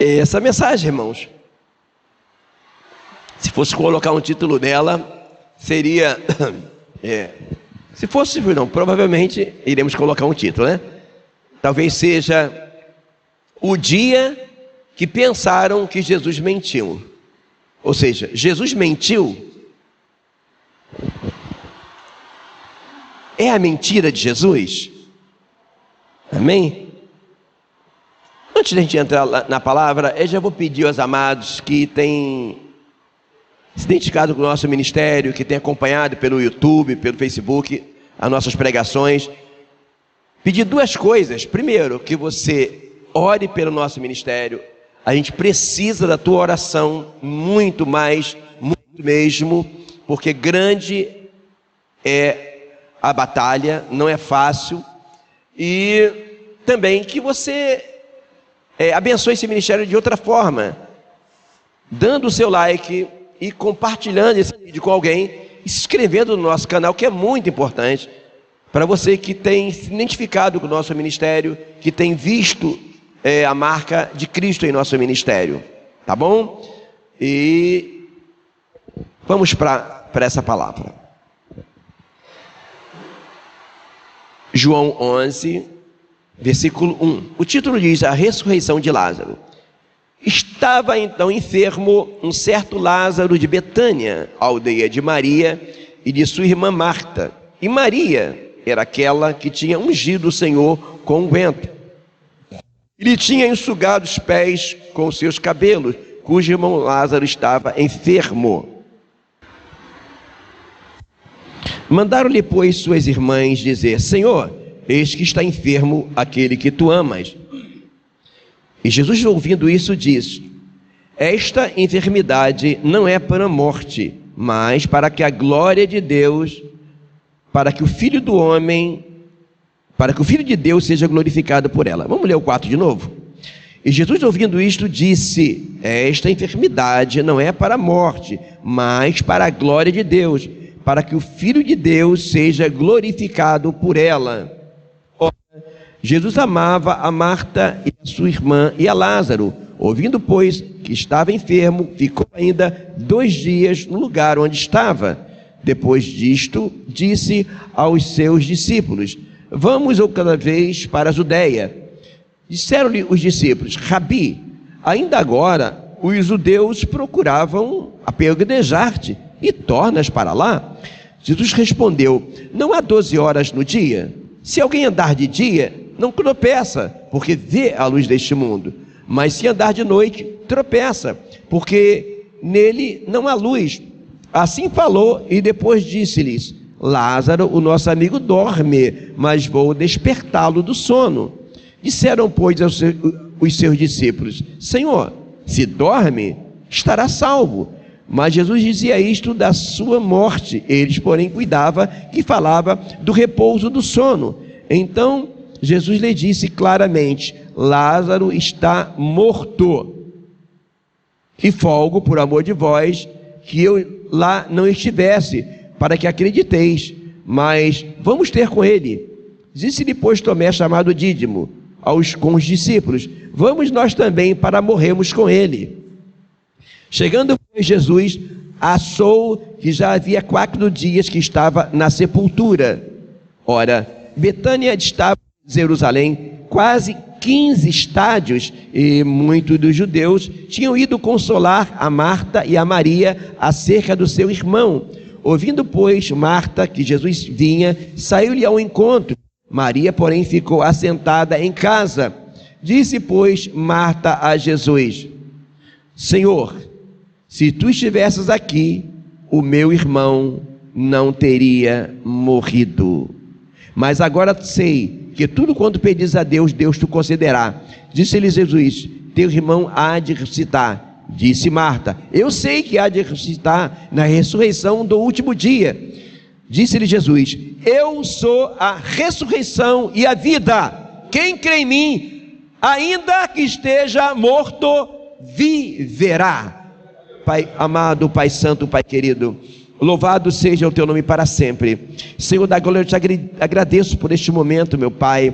Essa mensagem, irmãos, se fosse colocar um título dela, seria... se fosse, não, provavelmente iremos colocar um título, né? Talvez seja o dia que pensaram que Jesus mentiu. Ou seja, Jesus mentiu. É a mentira de Jesus? Amém? Antes de a gente entrar na palavra, eu já vou pedir aos amados que têm se identificado com o nosso ministério, que têm acompanhado pelo YouTube, pelo Facebook, as nossas pregações, pedir duas coisas. Primeiro, que você ore pelo nosso ministério. A gente precisa da tua oração, muito mais, muito mesmo, porque grande é a batalha, não é fácil. E também que você abençoe esse ministério de outra forma, dando o seu like e compartilhando esse vídeo com alguém, e se inscrevendo no nosso canal, que é muito importante para você que tem se identificado com o nosso ministério, que tem visto a marca de Cristo em nosso ministério, tá bom? E vamos para essa palavra. João 11, versículo 1. O título diz: a ressurreição de Lázaro. Estava então enfermo um certo Lázaro de Betânia, aldeia de Maria e de sua irmã Marta. E Maria era aquela que tinha ungido o Senhor com unguento. Ele tinha enxugado os pés com os seus cabelos, cujo irmão Lázaro estava enfermo. Mandaram-lhe, pois, suas irmãs dizer: Senhor, eis que está enfermo aquele que tu amas. E Jesus, ouvindo isso, disse: esta enfermidade não é para a morte, mas para que a glória de Deus, para que o Filho de Deus seja glorificado por ela. Vamos ler o 4 de novo? E Jesus, ouvindo isto, disse: esta enfermidade não é para a morte, mas para a glória de Deus, para que o Filho de Deus seja glorificado por ela. Jesus amava a Marta e a sua irmã e a Lázaro. Ouvindo, pois, que estava enfermo, ficou ainda 2 dias no lugar onde estava. Depois disto, disse aos seus discípulos: vamos outra vez para a Judeia. Disseram-lhe os discípulos: Rabi, ainda agora os judeus procuravam apedrejar-te, e tornas para lá? Jesus respondeu: não há 12 horas no dia? Se alguém andar de dia, não tropeça, porque vê a luz deste mundo. Mas se andar de noite, tropeça, porque nele não há luz. Assim falou, e depois disse-lhes: Lázaro, o nosso amigo, dorme, mas vou despertá-lo do sono. Disseram, pois, os seus discípulos: Senhor, se dorme, estará salvo. Mas Jesus dizia isto da sua morte. Eles, porém, cuidavam que falava do repouso do sono. Então Jesus lhe disse claramente: Lázaro está morto. E folgo por amor de vós que eu lá não estivesse, para que acrediteis. Mas vamos ter com ele. Disse-lhe, pois, Tomé, chamado Dídimo, com os discípulos: vamos nós também para morrermos com ele. Chegando, pois, Jesus achou que já havia 4 dias que estava na sepultura. Ora, Betânia estava em Jerusalém, quase 15 estádios, e muitos dos judeus tinham ido consolar a Marta e a Maria acerca do seu irmão. Ouvindo, pois, Marta que Jesus vinha, saiu-lhe ao encontro. Maria, porém, ficou assentada em casa. Disse, pois, Marta a Jesus: Senhor, se tu estivesses aqui, o meu irmão não teria morrido. Mas agora sei que tudo quanto pedis a Deus, Deus te concederá. Disse-lhe Jesus: teu irmão há de ressuscitar. Disse Marta: eu sei que há de ressuscitar na ressurreição do último dia. Disse-lhe Jesus: eu sou a ressurreição e a vida. Quem crê em mim, ainda que esteja morto, viverá. Pai amado, Pai santo, Pai querido, louvado seja o teu nome para sempre. Senhor da glória, eu te agradeço por este momento, meu Pai,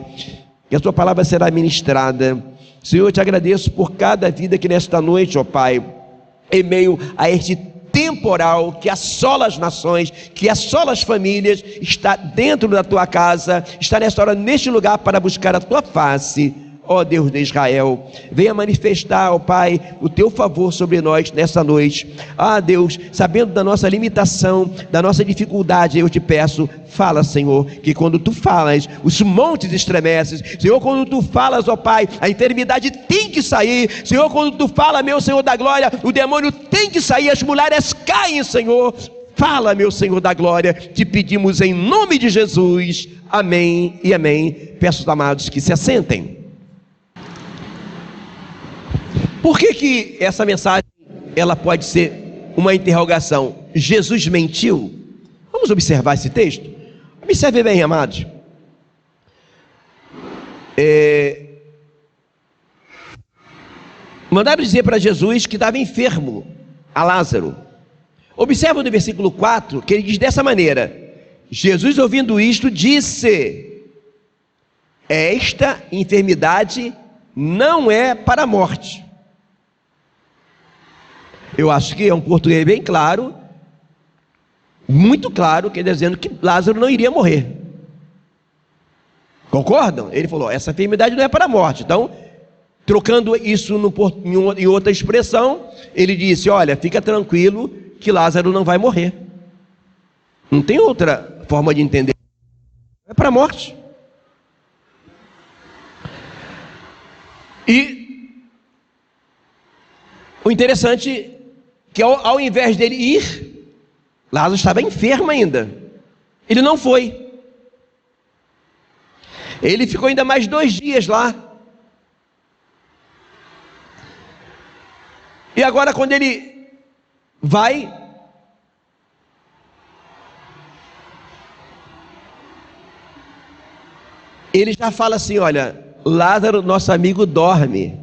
que a tua palavra será ministrada. Senhor, eu te agradeço por cada vida que nesta noite, ó Pai, em meio a este temporal que assola as nações, que assola as famílias, está dentro da tua casa, está nesta hora, neste lugar, para buscar a tua face. Ó Deus de Israel, venha manifestar, ó Pai, o teu favor sobre nós nessa noite. Ah Deus, sabendo da nossa limitação, da nossa dificuldade, eu te peço, fala, Senhor, que quando tu falas, os montes estremecem. Senhor, quando tu falas, ó Pai, a enfermidade tem que sair. Senhor, quando tu fala, meu Senhor da glória, o demônio tem que sair, as mulheres caem, Senhor. Fala, meu Senhor da glória, te pedimos em nome de Jesus. Amém e amém. Peço aos amados que se assentem. Por que essa mensagem ela pode ser uma interrogação? Jesus mentiu? Vamos observar esse texto? Observe bem, amados. Mandaram dizer para Jesus que estava enfermo, a Lázaro. Observa no versículo 4, que ele diz dessa maneira: Jesus, ouvindo isto, disse: esta enfermidade não é para a morte. Eu acho que é um português bem claro, muito claro, que ele está dizendo que Lázaro não iria morrer. Concordam? Ele falou, essa enfermidade não é para a morte. Então, trocando isso em outra expressão, ele disse, olha, fica tranquilo que Lázaro não vai morrer. Não tem outra forma de entender. É para a morte. E o interessante que ao invés dele ir, Lázaro estava enfermo ainda. Ele não foi. Ele ficou ainda mais 2 dias lá. E agora quando ele vai, ele já fala assim, olha, Lázaro, nosso amigo, dorme.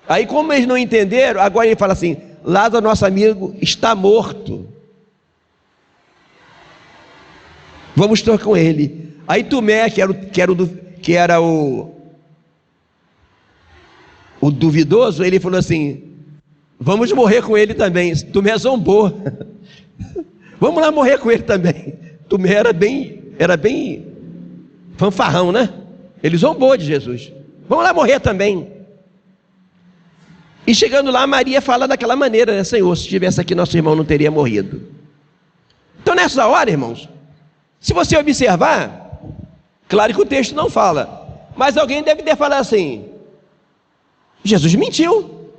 Aí como eles não entenderam, agora ele fala assim, Lázaro, nosso amigo, está morto. Vamos estar com ele. Aí Tomé, que era o duvidoso, ele falou assim, vamos morrer com ele também. Tomé zombou. Vamos lá morrer com ele também. Tomé era bem fanfarrão, né? Ele zombou de Jesus. Vamos lá morrer também. E chegando lá, Maria fala daquela maneira, né? Senhor, se estivesse aqui, nosso irmão não teria morrido. Então nessa hora, irmãos, se você observar, claro que o texto não fala, mas alguém deve ter falado assim, Jesus mentiu.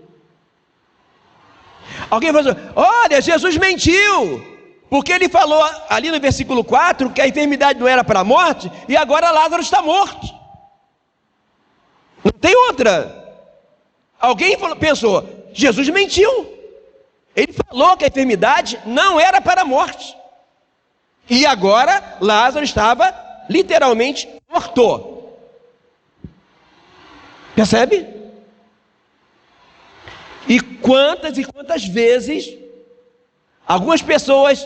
Alguém falou assim, olha, Jesus mentiu, porque ele falou ali no versículo 4, que a enfermidade não era para a morte, e agora Lázaro está morto. Não tem outra. Alguém pensou, Jesus mentiu. Ele falou que a enfermidade não era para a morte. E agora Lázaro estava literalmente morto. Percebe? E quantas vezes algumas pessoas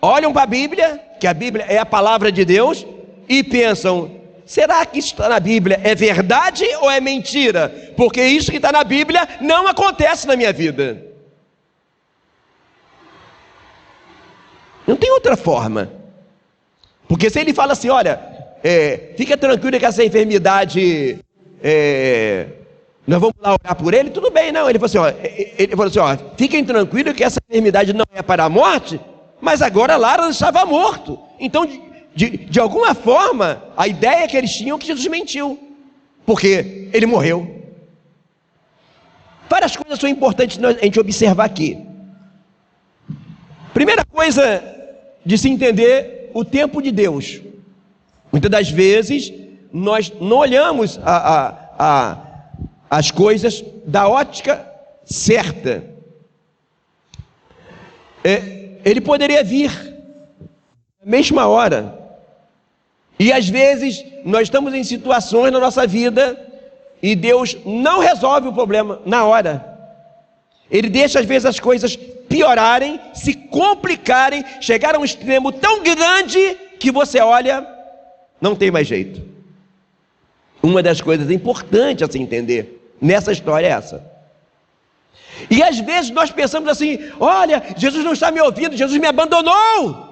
olham para a Bíblia, que a Bíblia é a palavra de Deus, e pensam, será que isso está na Bíblia é verdade ou é mentira? Porque isso que está na Bíblia não acontece na minha vida. Não tem outra forma. Porque se ele fala assim, olha, fica tranquilo que essa enfermidade, nós vamos lá orar por ele, tudo bem, não. Ele falou assim, ó, fiquem tranquilos que essa enfermidade não é para a morte, mas agora Lázaro estava morto. Então, de alguma forma, a ideia que eles tinham é que Jesus mentiu, porque ele morreu. Várias coisas são importantes a gente observar aqui. Primeira coisa de se entender o tempo de Deus. Muitas das vezes nós não olhamos as coisas da ótica certa. Ele poderia vir na mesma hora. E às vezes nós estamos em situações na nossa vida e Deus não resolve o problema na hora. Ele deixa às vezes as coisas piorarem, se complicarem, chegar a um extremo tão grande que você olha, não tem mais jeito. Uma das coisas importantes a se entender nessa história é essa. E às vezes nós pensamos assim: olha, Jesus não está me ouvindo, Jesus me abandonou.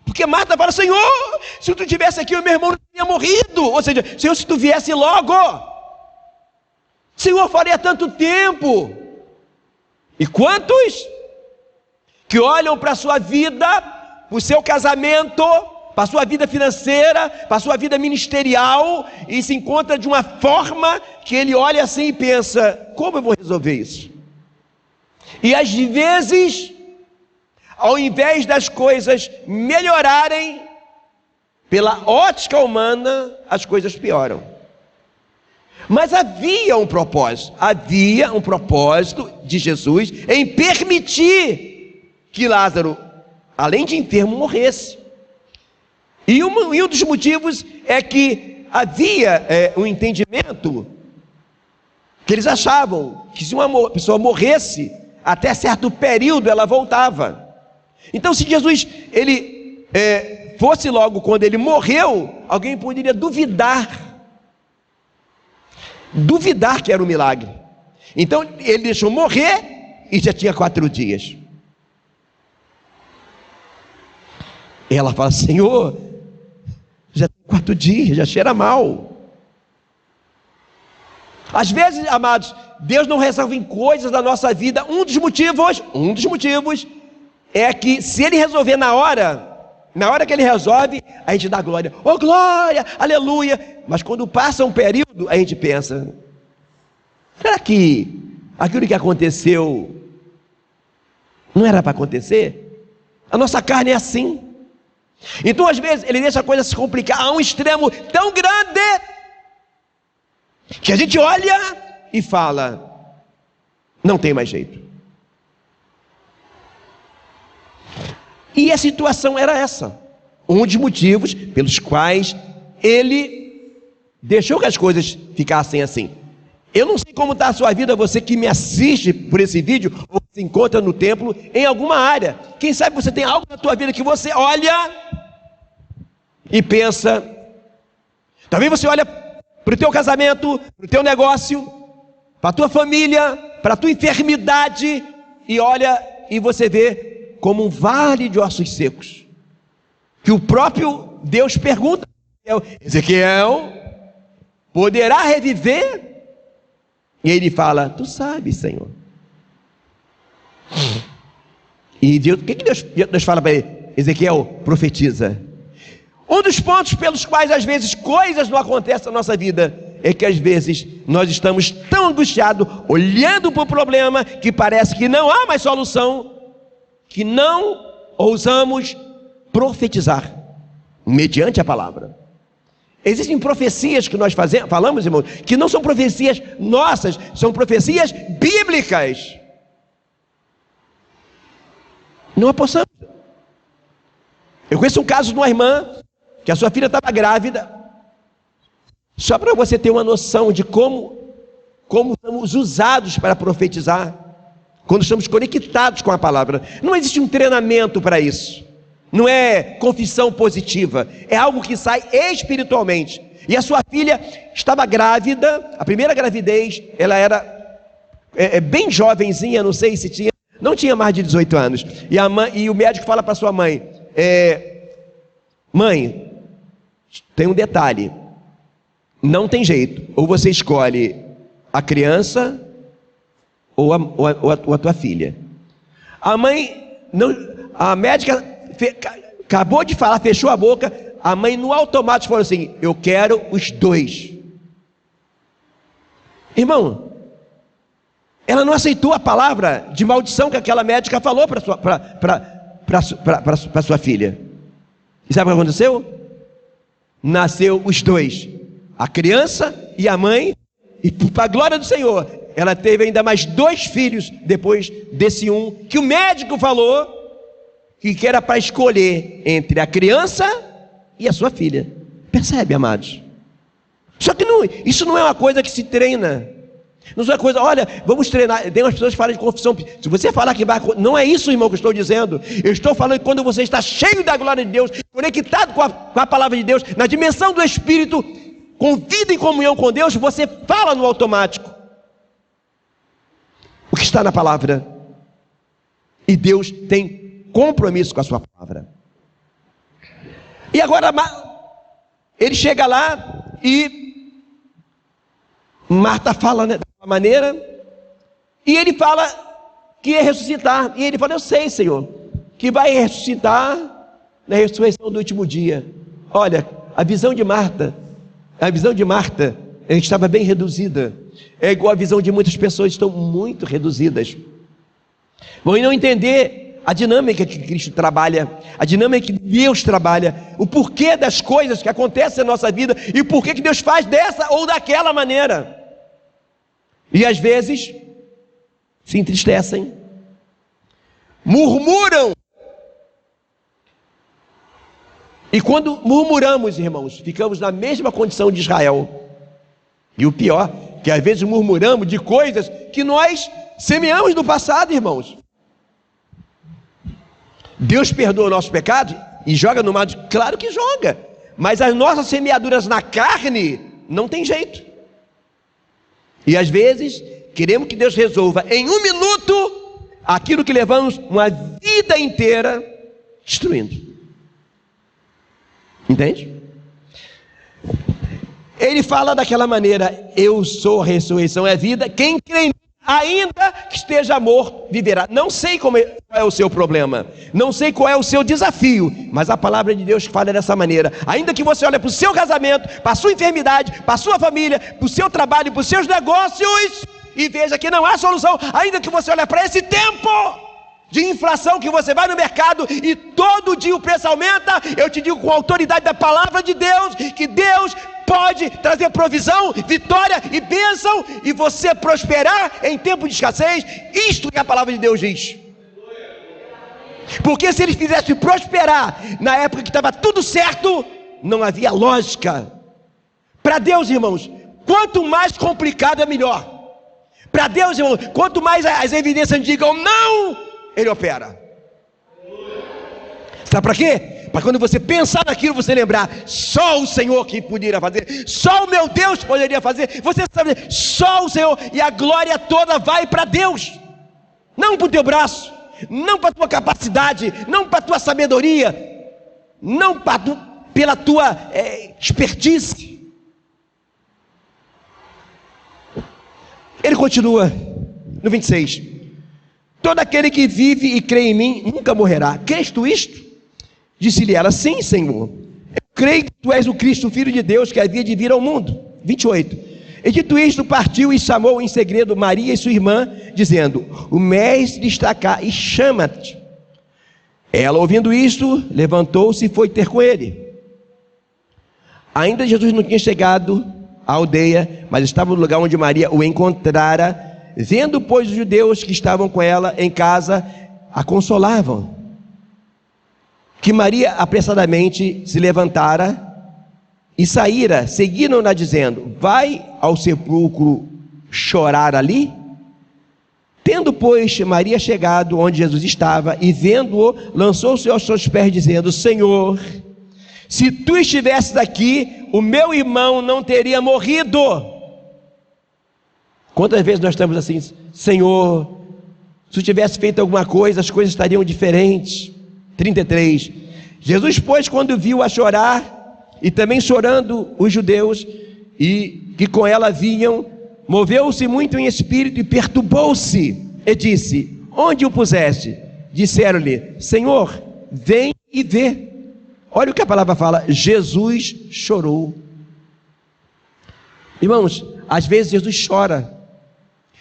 Porque Marta fala: Senhor, se tu tivesse aqui, o meu irmão não teria morrido. Ou seja, Senhor, se tu viesse logo, Senhor, faria tanto tempo. E quantos que olham para a sua vida, para o seu casamento, para a sua vida financeira, para a sua vida ministerial, e se encontra de uma forma que ele olha assim e pensa: como eu vou resolver isso? E às vezes, ao invés das coisas melhorarem, pela ótica humana, as coisas pioram. Mas havia um propósito de Jesus em permitir que Lázaro, além de enfermo, morresse. E um dos motivos é que havia um entendimento que eles achavam que se uma pessoa morresse, até certo período ela voltava. Então, se Jesus fosse logo quando ele morreu, alguém poderia duvidar que era um milagre. Então ele deixou morrer e já tinha 4 dias. E ela fala: Senhor, já tem 4 dias, já cheira mal. Às vezes, amados, Deus não resolve coisas da nossa vida. Um dos motivos é que se ele resolver na hora que ele resolve, a gente dá glória. Oh, glória, aleluia. Mas quando passa um período, a gente pensa: será que aquilo que aconteceu não era para acontecer? A nossa carne é assim. Então às vezes ele deixa a coisa se complicar a um extremo tão grande que a gente olha e fala: não tem mais jeito. E a situação era essa. Um dos motivos pelos quais ele deixou que as coisas ficassem assim. Eu não sei como está a sua vida, você que me assiste por esse vídeo, ou se encontra no templo, em alguma área. Quem sabe você tem algo na tua vida que você olha e pensa. Talvez você olha para o teu casamento, para o teu negócio, para a tua família, para a tua enfermidade, e olha e você vê como um vale de ossos secos, que o próprio Deus pergunta: Ezequiel, poderá reviver? E ele fala: tu sabes, Senhor. E Deus, o que Deus fala para ele? Ezequiel, profetiza. Um dos pontos pelos quais às vezes coisas não acontecem na nossa vida é que às vezes nós estamos tão angustiados, olhando para o problema, que parece que não há mais solução, que não ousamos profetizar mediante a palavra. Existem profecias que nós falamos, irmãos, que não são profecias nossas, são profecias bíblicas. Não apossamos. Eu conheço um caso de uma irmã que a sua filha estava grávida. Só para você ter uma noção de como somos usados para profetizar, quando estamos conectados com a palavra. Não existe um treinamento para isso. Não é confissão positiva. É algo que sai espiritualmente. E a sua filha estava grávida. A primeira gravidez, ela era bem jovenzinha, não tinha mais de 18 anos. E o médico fala para sua mãe: mãe, tem um detalhe. Não tem jeito. Ou você escolhe a criança ou a tua filha. A médica acabou de falar, fechou a boca. A mãe no automático falou assim: eu quero os 2. Irmão, ela não aceitou a palavra de maldição que aquela médica falou para sua filha. E sabe o que aconteceu? Nasceu os 2, a criança e a mãe. E para a glória do Senhor, ela teve ainda mais 2 filhos depois desse um, que o médico falou que era para escolher entre a criança e a sua filha. Percebe, amados? Só que isso não é uma coisa que se treina. Não é uma coisa, olha, vamos treinar. Tem umas pessoas que falam de confissão. Se você falar que vai, não é isso, irmão, que eu estou dizendo. Eu estou falando que quando você está cheio da glória de Deus, conectado com a palavra de Deus, na dimensão do Espírito, com vida em comunhão com Deus, você fala no automático o que está na palavra. E Deus tem compromisso com a sua palavra. E agora ele chega lá e Marta fala, né, da maneira, e ele fala que ia ressuscitar. E ele fala: eu sei, Senhor, que vai ressuscitar na ressurreição do último dia. Olha, a visão de Marta estava bem reduzida. É igual a visão de muitas pessoas, estão muito reduzidas. Vão não entender a dinâmica que Cristo trabalha, a dinâmica que Deus trabalha, o porquê das coisas que acontecem na nossa vida e o porquê que Deus faz dessa ou daquela maneira. E às vezes se entristecem, murmuram. E quando murmuramos, irmãos, ficamos na mesma condição de Israel. E o pior, que às vezes murmuramos de coisas que nós semeamos no passado, irmãos. Deus perdoa o nosso pecado e joga no mar? Claro que joga, mas as nossas semeaduras na carne não tem jeito. E às vezes queremos que Deus resolva em 1 minuto aquilo que levamos uma vida inteira destruindo. Entende? Ele fala daquela maneira: eu sou a ressurreição e a vida, quem crê em mim, ainda que esteja morto, viverá. Não sei qual é o seu problema, não sei qual é o seu desafio, mas a palavra de Deus fala dessa maneira. Ainda que você olhe para o seu casamento, para a sua enfermidade, para a sua família, para o seu trabalho, para os seus negócios, e veja que não há solução, ainda que você olhe para esse tempo de inflação que você vai no mercado e todo dia o preço aumenta, eu te digo com a autoridade da palavra de Deus, que Deus pode trazer provisão, vitória e bênção, e você prosperar em tempo de escassez. Isto que a palavra de Deus diz. Porque se ele fizesse prosperar na época que estava tudo certo, não havia lógica. Para Deus, irmãos, quanto mais complicado é melhor. Para Deus, irmãos, quanto mais as evidências digam não, Ele opera. Sabe para quê? Para quando você pensar naquilo, você lembrar: só o Senhor que poderia fazer, só o meu Deus poderia fazer. Você sabe, só o Senhor, e a glória toda vai para Deus, não para o teu braço, não para a tua capacidade, não para a tua sabedoria, não pela tua expertise. Ele continua no 26: todo aquele que vive e crê em mim nunca morrerá. Crês tu isto? Disse-lhe ela: sim, Senhor, eu creio que tu és o Cristo, o Filho de Deus, que havia de vir ao mundo. 28: e dito isto, partiu e chamou em segredo Maria e sua irmã, dizendo: o mestre está cá e chama-te. Ela, ouvindo isto, levantou-se e foi ter com ele. Ainda Jesus não tinha chegado à aldeia, mas estava no lugar onde Maria o encontrara. Vendo, pois, os judeus que estavam com ela em casa, a consolavam. Que Maria apressadamente se levantara e saíra, seguiram-na dizendo: vai ao sepulcro chorar ali? Tendo, pois, Maria chegado onde Jesus estava e vendo-o, lançou-se aos seus pés dizendo: Senhor, se tu estivesses aqui, o meu irmão não teria morrido. Quantas vezes nós estamos assim: Senhor, se eu tivesse feito alguma coisa, as coisas estariam diferentes. 33: Jesus, pois, quando viu a chorar, e também chorando os judeus, e que com ela vinham, moveu-se muito em espírito e perturbou-se, e disse: onde o puseste? Disseram-lhe: Senhor, vem e vê. Olha o que a palavra fala: Jesus chorou. Irmãos, às vezes Jesus chora.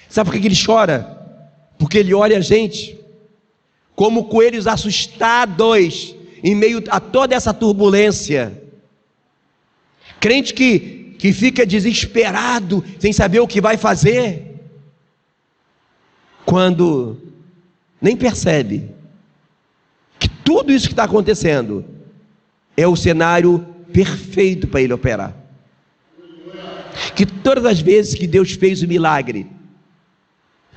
Sabe por que ele chora? Porque ele olha a gente como coelhos assustados em meio a toda essa turbulência. Crente que fica desesperado, sem saber o que vai fazer, quando nem percebe que tudo isso que está acontecendo é o cenário perfeito para ele operar. Que todas as vezes que Deus fez o milagre,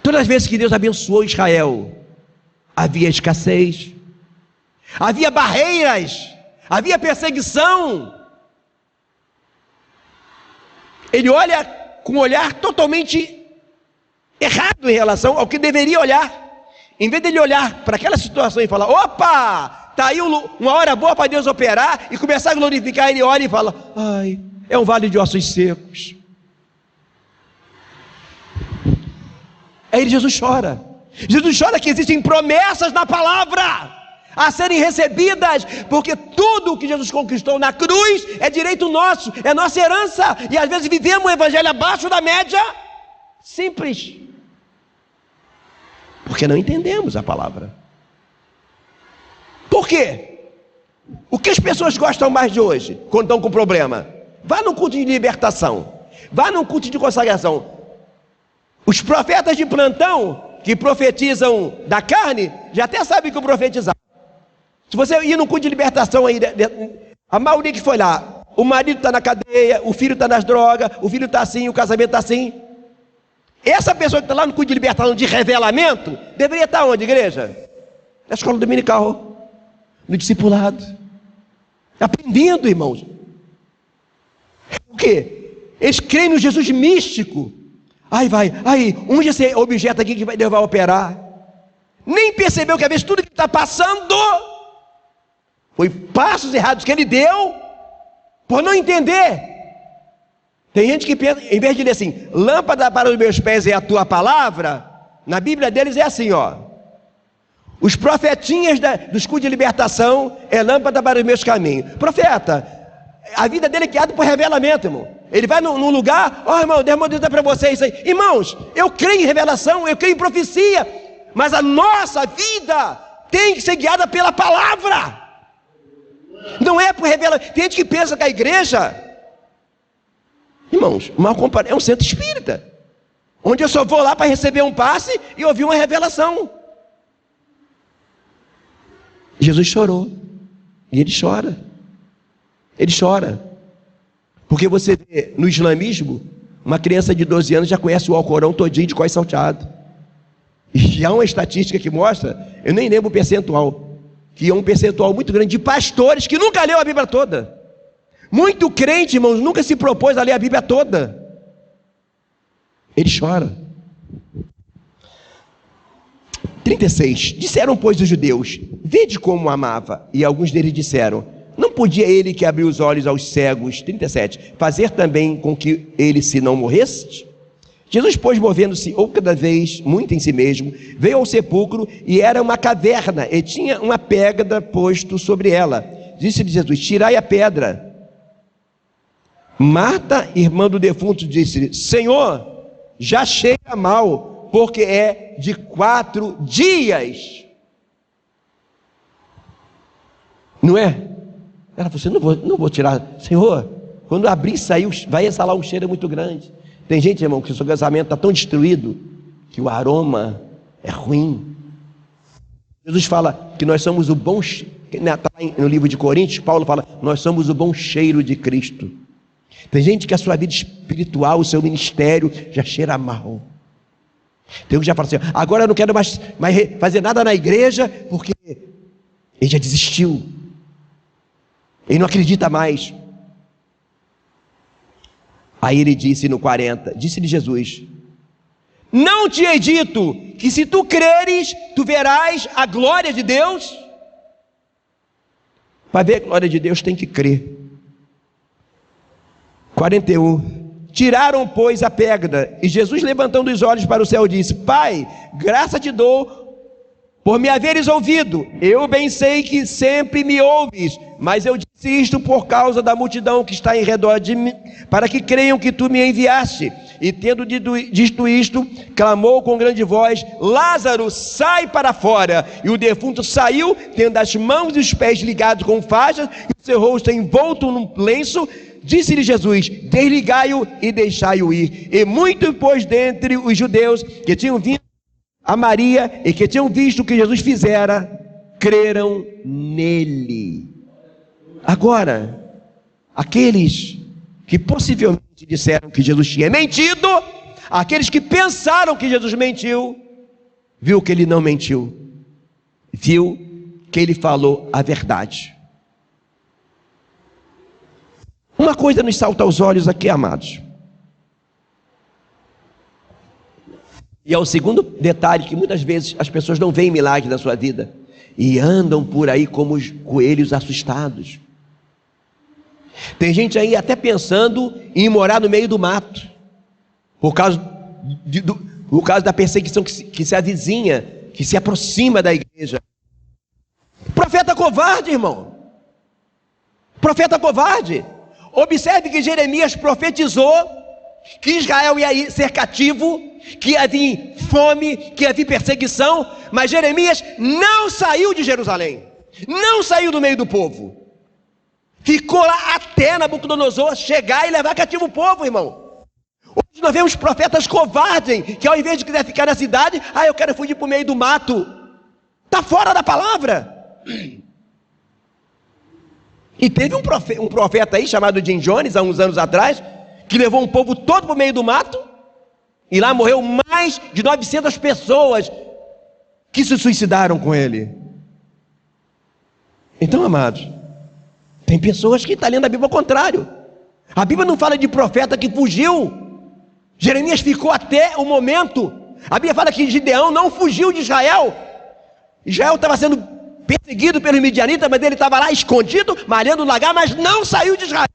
todas as vezes que Deus abençoou Israel, havia escassez, havia barreiras, havia perseguição. Ele olha com um olhar totalmente errado em relação ao que deveria olhar. Em vez de ele olhar para aquela situação e falar: opa, está aí uma hora boa para Deus operar, e começar a glorificar, ele olha e fala: ai, é um vale de ossos secos. Aí Jesus chora. Jesus chora que existem promessas na palavra a serem recebidas, porque tudo o que Jesus conquistou na cruz é direito nosso, é nossa herança, e às vezes vivemos o evangelho abaixo da média, simples, porque não entendemos a palavra. Por quê? O que as pessoas gostam mais de hoje, quando estão com problema? Vá num culto de libertação, vá num culto de consagração. Os profetas de plantão, que profetizam da carne, já até sabem que eu profetizar. Se você ir no culto de libertação aí, a maioria que foi lá, o marido está na cadeia, o filho está nas drogas, o filho está assim, o casamento está assim. Essa pessoa que está lá no culto de libertação de revelamento, deveria estar onde, igreja? Na escola dominical, no discipulado, aprendendo, irmãos. O quê? Eles creem no Jesus místico. Unge esse objeto aqui que Deus vai operar. Nem percebeu que às vezes tudo que está passando foi passos errados que ele deu por não entender. Tem gente que pensa, em vez de dizer assim: lâmpada para os meus pés é a tua palavra, na Bíblia deles é assim, ó: os profetinhas dos cultos de libertação é lâmpada para os meus caminhos. Profeta, a vida dele é guiada por revelamento, irmão. Ele vai num lugar: ó, irmão, Deus mandou dizer para vocês isso aí. Irmãos, eu creio em revelação, eu creio em profecia, mas a nossa vida tem que ser guiada pela palavra, não é por revelação. Tem gente que pensa que a igreja, irmãos, é um centro espírita, onde eu só vou lá para receber um passe e ouvir uma revelação. Jesus chorou, e ele chora. Ele chora, porque você vê no islamismo, uma criança de 12 anos já conhece o Alcorão todinho de cós salteado. E há uma estatística que mostra, eu nem lembro o percentual, que é um percentual muito grande de pastores que nunca leu a Bíblia toda. Muito crente, irmãos, nunca se propôs a ler a Bíblia toda. Ele chora. 36. Disseram, pois, os judeus: vede como o amava. E alguns deles disseram: não podia ele que abriu os olhos aos cegos, 37, fazer também com que ele se não morresse? Jesus, pois, movendo-se outra vez muito em si mesmo, veio ao sepulcro, e era uma caverna, e tinha uma pedra posto sobre ela. Disse-lhe Jesus: tirai a pedra. Marta, irmã do defunto, disse-lhe: Senhor, já cheira mal, porque é de 4 dias. Não é? Ela falou assim: não vou tirar. Senhor, quando abrir e sair, vai exalar um cheiro muito grande. Tem gente, irmão, que o seu casamento está tão destruído que o aroma é ruim. Jesus fala que nós somos o bom cheiro. No livro de Coríntios, Paulo fala: nós somos o bom cheiro de Cristo. Tem gente que a sua vida espiritual, o seu ministério já cheira mal. Tem um que já fala assim: agora eu não quero mais fazer nada na igreja, porque ele já desistiu, ele não acredita mais. Aí ele disse no 40, disse-lhe Jesus: não te hei dito que se tu creres, tu verás a glória de Deus? Para ver a glória de Deus tem que crer. 41. Tiraram, pois, a pedra, e Jesus, levantando os olhos para o céu, disse: Pai, graça te dou por me haveres ouvido. Eu bem sei que sempre me ouves, mas eu disse isto por causa da multidão que está em redor de mim, para que creiam que tu me enviaste. E tendo dito isto, clamou com grande voz: Lázaro, sai para fora. E o defunto saiu, tendo as mãos e os pés ligados com faixas, e o seu rosto envolto num lenço. Disse-lhe Jesus: desligai-o e deixai-o ir. E muito, pois, dentre os judeus que tinham vindo a Maria e que tinham visto o que Jesus fizera, creram nele. Agora, aqueles que possivelmente disseram que Jesus tinha mentido, aqueles que pensaram que Jesus mentiu, viu que ele não mentiu, viu que ele falou a verdade. Uma coisa nos salta aos olhos aqui, amados. E é o segundo detalhe, que muitas vezes as pessoas não veem milagre na sua vida e andam por aí como os coelhos assustados. Tem gente aí até pensando em morar no meio do mato, por causa da perseguição que se avizinha, que se aproxima da igreja. Profeta covarde, irmão. Profeta covarde. Observe que Jeremias profetizou que Israel ia ser cativo, que ia vir fome, que ia vir perseguição, mas Jeremias não saiu de Jerusalém, não saiu do meio do povo. Ficou lá até Nabucodonosor chegar e levar cativo o povo, irmão. Hoje nós vemos profetas covardes, que ao invés de quiser ficar na cidade, eu quero fugir para o meio do mato. Está fora da palavra. E teve um profeta aí, chamado Jim Jones, há uns anos atrás, que levou um povo todo para o meio do mato, e lá morreu mais de 900 pessoas que se suicidaram com ele. Então, amados, tem pessoas que estão lendo a Bíblia ao contrário. A Bíblia não fala de profeta que fugiu. Jeremias ficou até o momento. A Bíblia fala que Gideão não fugiu de Israel. Israel estava sendo perseguido pelos midianitas, mas ele estava lá escondido, malhando no lagar, mas não saiu de Israel.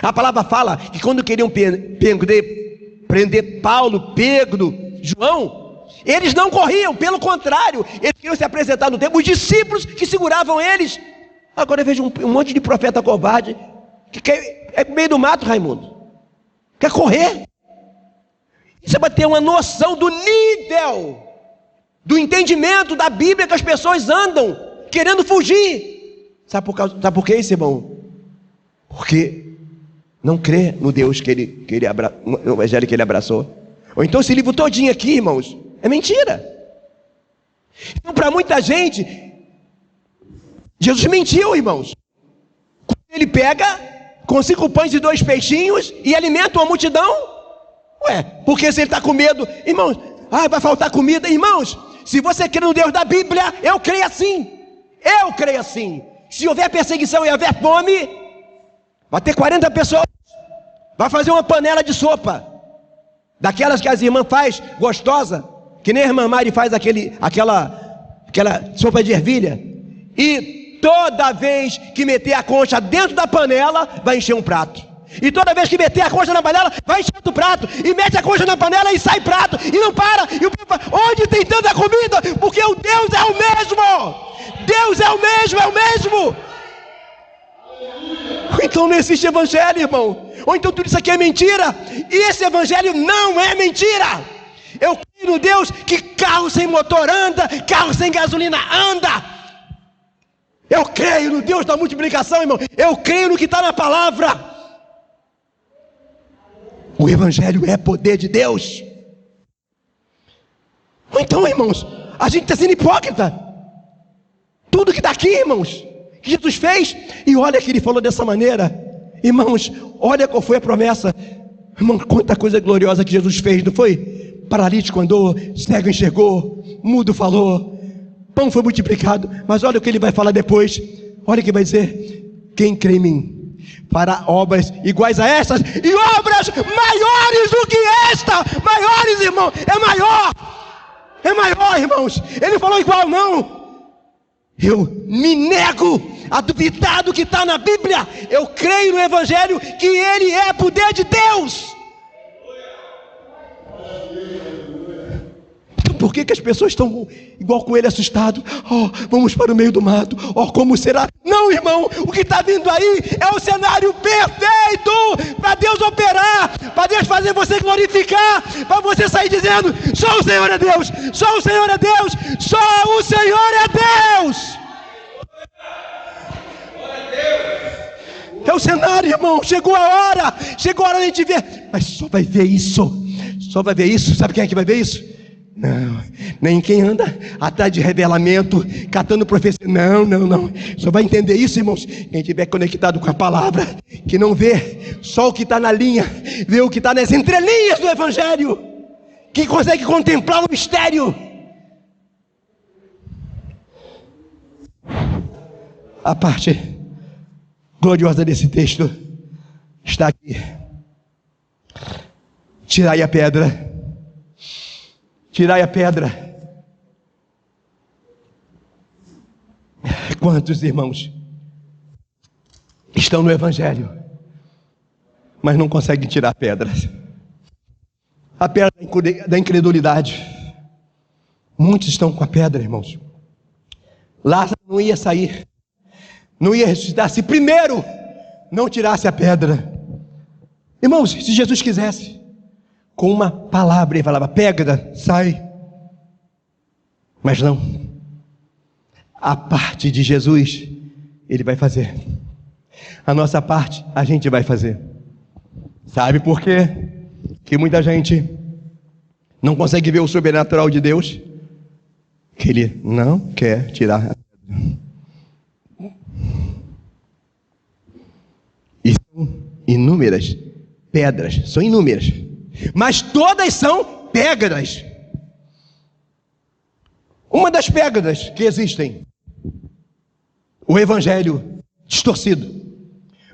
A palavra fala que quando queriam prender Paulo, Pedro, João, eles não corriam, pelo contrário, eles queriam se apresentar no templo, os discípulos que seguravam eles. Agora eu vejo um monte de profeta covarde que quer no meio do mato, Raimundo, quer correr. Isso é para ter uma noção do nível, do entendimento da Bíblia que as pessoas andam querendo fugir. Sabe por que isso, irmão? Porque não crê no Deus no evangelho que ele abraçou. Ou então esse livro todinho aqui, irmãos, é mentira. Então, para muita gente, Jesus mentiu, irmãos. Quando ele pega com 5 pães e 2 peixinhos e alimenta uma multidão. Porque se ele está com medo, irmãos, vai faltar comida. Irmãos, se você crê no Deus da Bíblia, eu creio assim. Eu creio assim. Se houver perseguição e houver fome, vai ter 40 pessoas, vai fazer uma panela de sopa, daquelas que as irmãs faz, gostosa, que nem a irmã Mari faz aquela sopa de ervilha, e toda vez que meter a concha dentro da panela, vai encher um prato, e toda vez que meter a concha na panela, vai encher outro prato, e mete a concha na panela e sai prato, e não para, e o povo fala, onde tem tanta comida? Porque o Deus é o mesmo, Deus é o mesmo, é o mesmo. Então não existe evangelho, irmão. Ou então tudo isso aqui é mentira. E esse evangelho não é mentira. Eu creio no Deus que carro sem motor anda, carro sem gasolina anda. Eu creio no Deus da multiplicação, irmão. Eu creio no que está na palavra. O evangelho é poder de Deus. Ou então, irmãos, a gente está sendo hipócrita. Tudo que está aqui, irmãos, que Jesus fez, e olha que ele falou dessa maneira, irmãos, olha qual foi a promessa, irmão, quanta coisa gloriosa que Jesus fez, não foi? Paralítico andou, cego enxergou, mudo falou, pão foi multiplicado, mas olha o que ele vai falar depois, olha o que vai dizer, quem crê em mim, fará obras iguais a estas, e obras maiores do que esta, maiores, irmão, é maior, irmãos, ele não falou igual não. Eu me nego a duvidar do que está na Bíblia. Eu creio no Evangelho que ele é poder de Deus. Então por que as pessoas estão igual com ele, assustado? Vamos para o meio do mato. Como será? Não, irmão, o que está vindo aí é o cenário perfeito para Deus operar, para Deus fazer você glorificar, para você sair dizendo, só o Senhor é Deus, só o Senhor é Deus, só o Senhor é Deus. É o cenário, irmão, chegou a hora de a gente ver, mas só vai ver isso, sabe quem é que vai ver isso? Não, nem quem anda atrás de revelamento, catando profecia, não, só vai entender isso, irmãos, quem estiver conectado com a palavra, que não vê só o que está na linha, vê o que está nas entrelinhas do Evangelho, que consegue contemplar o mistério. A parte gloriosa desse texto está aqui. Tirai a pedra. Tirai a pedra. Quantos irmãos estão no Evangelho, mas não conseguem tirar pedras? A pedra da incredulidade. Muitos estão com a pedra, irmãos. Lázaro não ia sair, não ia ressuscitar se primeiro não tirasse a pedra. Irmãos, se Jesus quisesse, com uma palavra ele falava: pedra, sai. Mas não. A parte de Jesus, ele vai fazer. A nossa parte, a gente vai fazer. Sabe por quê? Que muita gente não consegue ver o sobrenatural de Deus, que ele não quer tirar a pedra. E são inúmeras pedras, são inúmeras, mas todas são pedras. Uma das pedras que existem, o evangelho distorcido,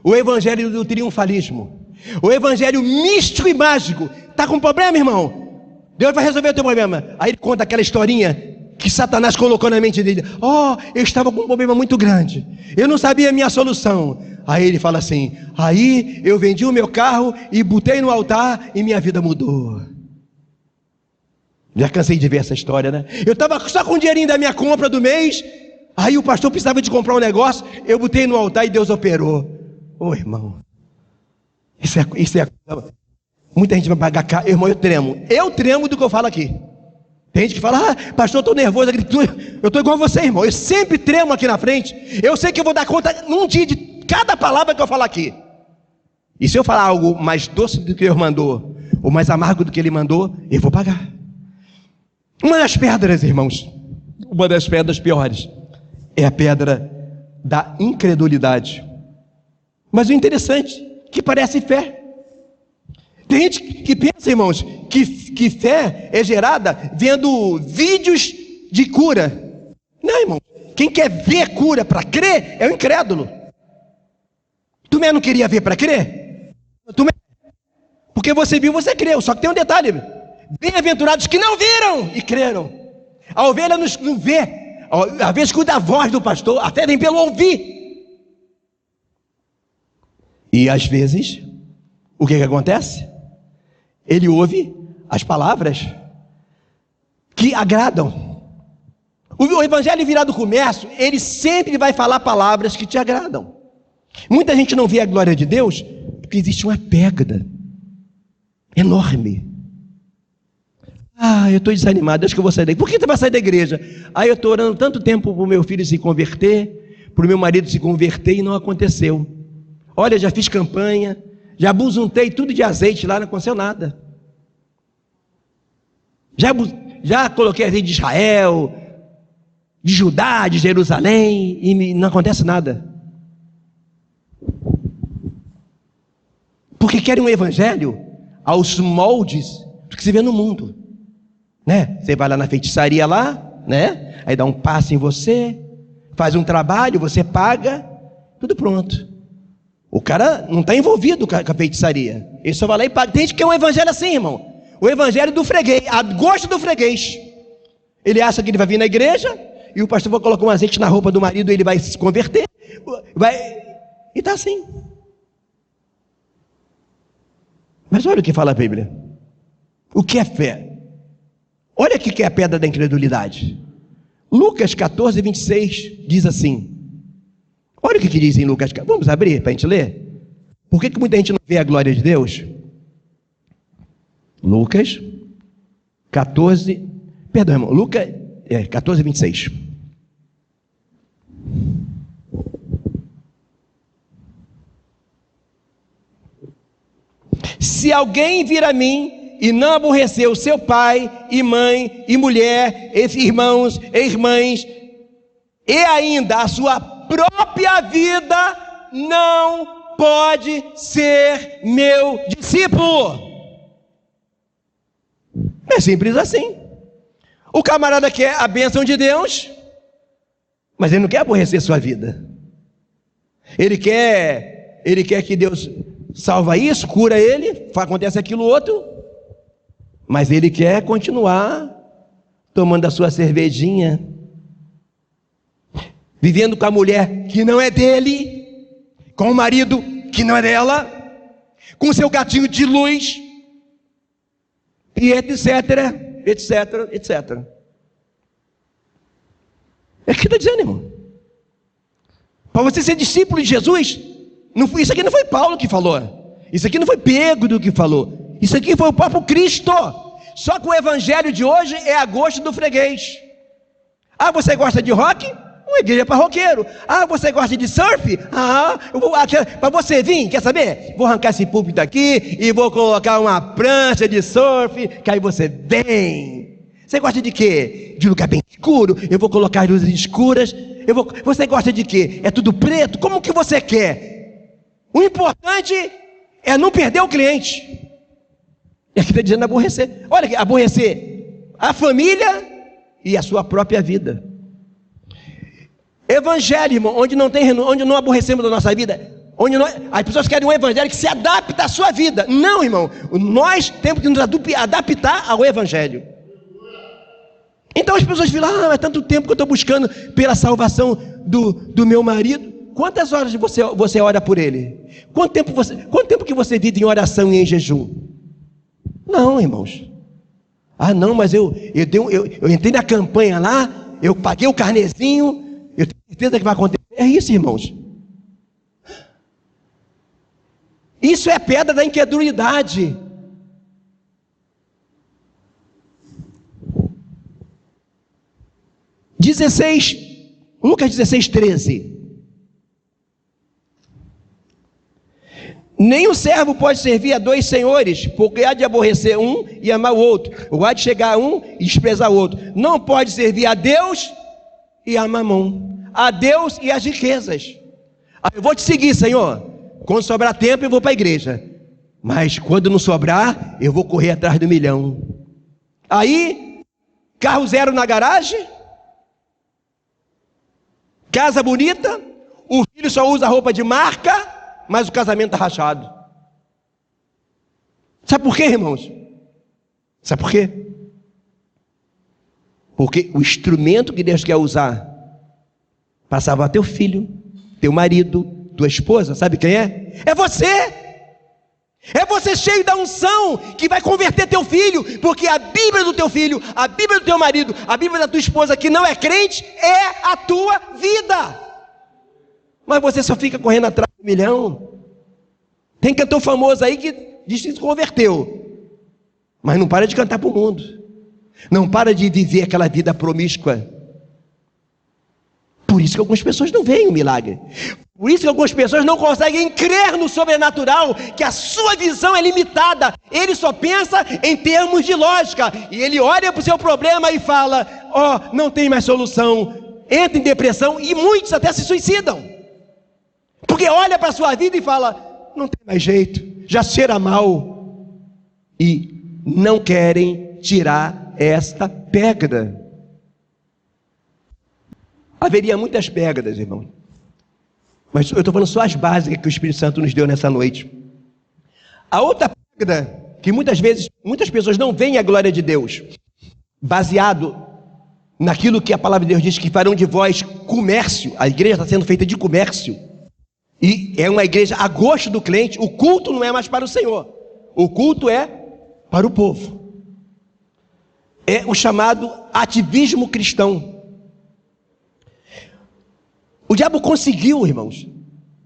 o evangelho do triunfalismo, o evangelho místico e mágico. Está com problema, irmão? Deus vai resolver o teu problema. Aí ele conta aquela historinha que Satanás colocou na mente dele. Eu estava com um problema muito grande, eu não sabia a minha solução. Aí ele fala assim: aí eu vendi o meu carro e botei no altar e minha vida mudou. Já cansei de ver essa história, né? Eu estava só com o dinheirinho da minha compra do mês, aí o pastor precisava de comprar um negócio, eu botei no altar e Deus operou. Irmão, isso é muita gente vai pagar caro. Irmão, eu tremo do que eu falo aqui. Tem gente que fala: pastor, eu estou nervoso, eu estou igual a você, irmão, eu sempre tremo aqui na frente. Eu sei que eu vou dar conta num dia de cada palavra que eu falar aqui. E se eu falar algo mais doce do que Deus mandou, ou mais amargo do que Ele mandou, eu vou pagar. Uma das pedras, irmãos, uma das pedras piores, é a pedra da incredulidade. Mas o interessante, que parece fé. Tem gente que pensa, irmãos, que fé é gerada vendo vídeos de cura. Não, irmão, quem quer ver cura para crer é o incrédulo. Tu mesmo não queria ver para crer? Porque você viu, você creu. Só que tem um detalhe: bem-aventurados que não viram e creram. A ovelha não vê, às vezes escuta a voz do pastor, a fé vem pelo ouvir. E às vezes, o que acontece? Ele ouve as palavras que agradam. O evangelho virado do comércio, ele sempre vai falar palavras que te agradam. Muita gente não vê a glória de Deus porque existe uma pedra enorme. Eu estou desanimado, acho que eu vou sair daqui. Por que você vai sair da igreja? Eu estou orando tanto tempo para o meu filho se converter, para o meu marido se converter, e não aconteceu. Olha, já fiz campanha, já buzuntei tudo de azeite lá, não aconteceu nada. Já coloquei azeite de Israel, de Judá, de Jerusalém, e não acontece nada. Porque querem um evangelho aos moldes do que se vê no mundo, né? Você vai lá na feitiçaria lá, né? Aí dá um passe em você, faz um trabalho, você paga, tudo pronto. O cara não está envolvido com a feitiçaria, ele só vai lá e paga. Tem gente que é um evangelho assim, irmão, o evangelho do freguês, a gosto do freguês. Ele acha que ele vai vir na igreja e o pastor vai colocar um azeite na roupa do marido, ele vai se converter, e está assim. Mas olha o que fala a Bíblia. O que é fé? Olha o que é a pedra da incredulidade. Lucas 14, 26 diz assim. Olha o que diz em Lucas. Vamos abrir para a gente ler? Por que muita gente não vê a glória de Deus? Lucas 14, perdão, irmão, Lucas 14, 26. Se alguém vir a mim e não aborrecer o seu pai e mãe e mulher, irmãos e irmãs, e ainda a sua própria vida, não pode ser meu discípulo. É simples assim. O camarada quer a bênção de Deus, mas ele não quer aborrecer sua vida. Ele quer que Deus salva isso, cura ele, acontece aquilo outro, mas ele quer continuar tomando a sua cervejinha, vivendo com a mulher que não é dele, com o marido que não é dela, com o seu gatinho de luz, e etc, etc, etc. É o que está dizendo, irmão. Para você ser discípulo de Jesus, isso aqui não foi Paulo que falou, isso aqui não foi Pedro que falou, isso aqui foi o próprio Cristo. Só que o evangelho de hoje é a gosto do freguês. Ah, você gosta de rock? Uma igreja para roqueiro. Ah, você gosta de surf? Para você vir, quer saber? Vou arrancar esse púlpito aqui e vou colocar uma prancha de surf, que aí você vem. Você gosta de quê? De lugar bem escuro? Eu vou colocar luzes escuras. Você gosta de quê? É tudo preto? Como que você quer? O importante é não perder o cliente. É que está dizendo aborrecer. Olha aqui, aborrecer a família e a sua própria vida. Evangelho, irmão, onde não aborrecemos da nossa vida, as pessoas querem um evangelho que se adapta à sua vida. Não, irmão, nós temos que nos adaptar ao evangelho. Então as pessoas falam, é tanto tempo que eu estou buscando pela salvação do meu marido. Quantas horas você ora por ele? Quanto tempo que você vive em oração e em jejum? Não, irmãos. Não, mas eu entrei na campanha lá, eu paguei o carnezinho, eu tenho certeza que vai acontecer. É isso, irmãos. Isso é pedra da incredulidade. Lucas 16:13. Nem o servo pode servir a dois senhores, porque há de aborrecer um e amar o outro, ou há de chegar a um e desprezar o outro. Não pode servir a Deus e a mamão, a Deus e as riquezas. Eu vou te seguir, Senhor. Quando sobrar tempo eu vou para a igreja, mas quando não sobrar eu vou correr atrás do milhão. Aí, carro zero na garagem, casa bonita, o filho só usa roupa de marca, mas o casamento está rachado. Sabe por quê, irmãos? Sabe por quê? Porque o instrumento que Deus quer usar para salvar teu filho, teu marido, tua esposa, sabe quem é? É você! É você cheio da unção que vai converter teu filho, porque a Bíblia do teu filho, a Bíblia do teu marido, a Bíblia da tua esposa que não é crente, é a tua vida. Mas você só fica correndo atrás do milhão. Tem cantor famoso aí que diz que se converteu, mas não para de cantar para o mundo, não para de viver aquela vida promíscua. Por isso que algumas pessoas não veem o milagre. Por isso que algumas pessoas não conseguem crer no sobrenatural, que a sua visão é limitada. Ele só pensa em termos de lógica, e ele olha para o seu problema e fala, não tem mais solução, entra em depressão, e muitos até se suicidam, porque olha para a sua vida e fala, não tem mais jeito, já cheira mal, e não querem tirar esta pedra. Haveria muitas pedras, irmão, mas eu estou falando só as básicas que o Espírito Santo nos deu nessa noite. A outra pedra, que muitas vezes, muitas pessoas não veem a glória de Deus, baseado naquilo que a palavra de Deus diz, que farão de vós comércio. A igreja está sendo feita de comércio, e é uma igreja a gosto do cliente. O culto não é mais para o Senhor, o culto é para o povo. É o chamado ativismo cristão. O diabo conseguiu, irmãos,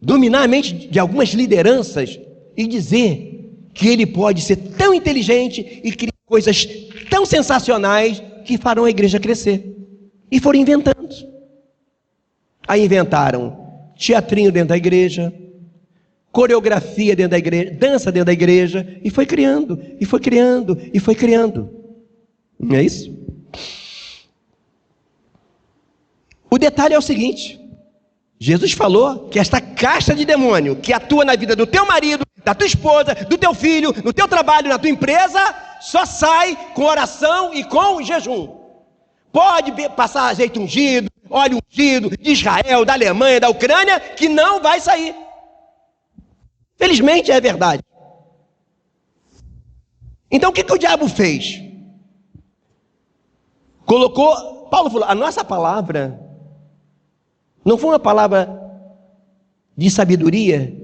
dominar a mente de algumas lideranças e dizer que ele pode ser tão inteligente e criar coisas tão sensacionais que farão a igreja crescer. E foram inventando. Aí inventaram teatrinho dentro da igreja, coreografia dentro da igreja, dança dentro da igreja, e foi criando, e foi criando, e foi criando. Não é isso? O detalhe é o seguinte: Jesus falou que esta casta de demônio que atua na vida do teu marido, da tua esposa, do teu filho, no teu trabalho, na tua empresa, só sai com oração e com jejum. Pode passar azeite ungido, óleo ungido, de Israel, da Alemanha, da Ucrânia, que não vai sair. Felizmente é verdade. Então o que o diabo fez? Paulo falou, a nossa palavra não foi uma palavra de sabedoria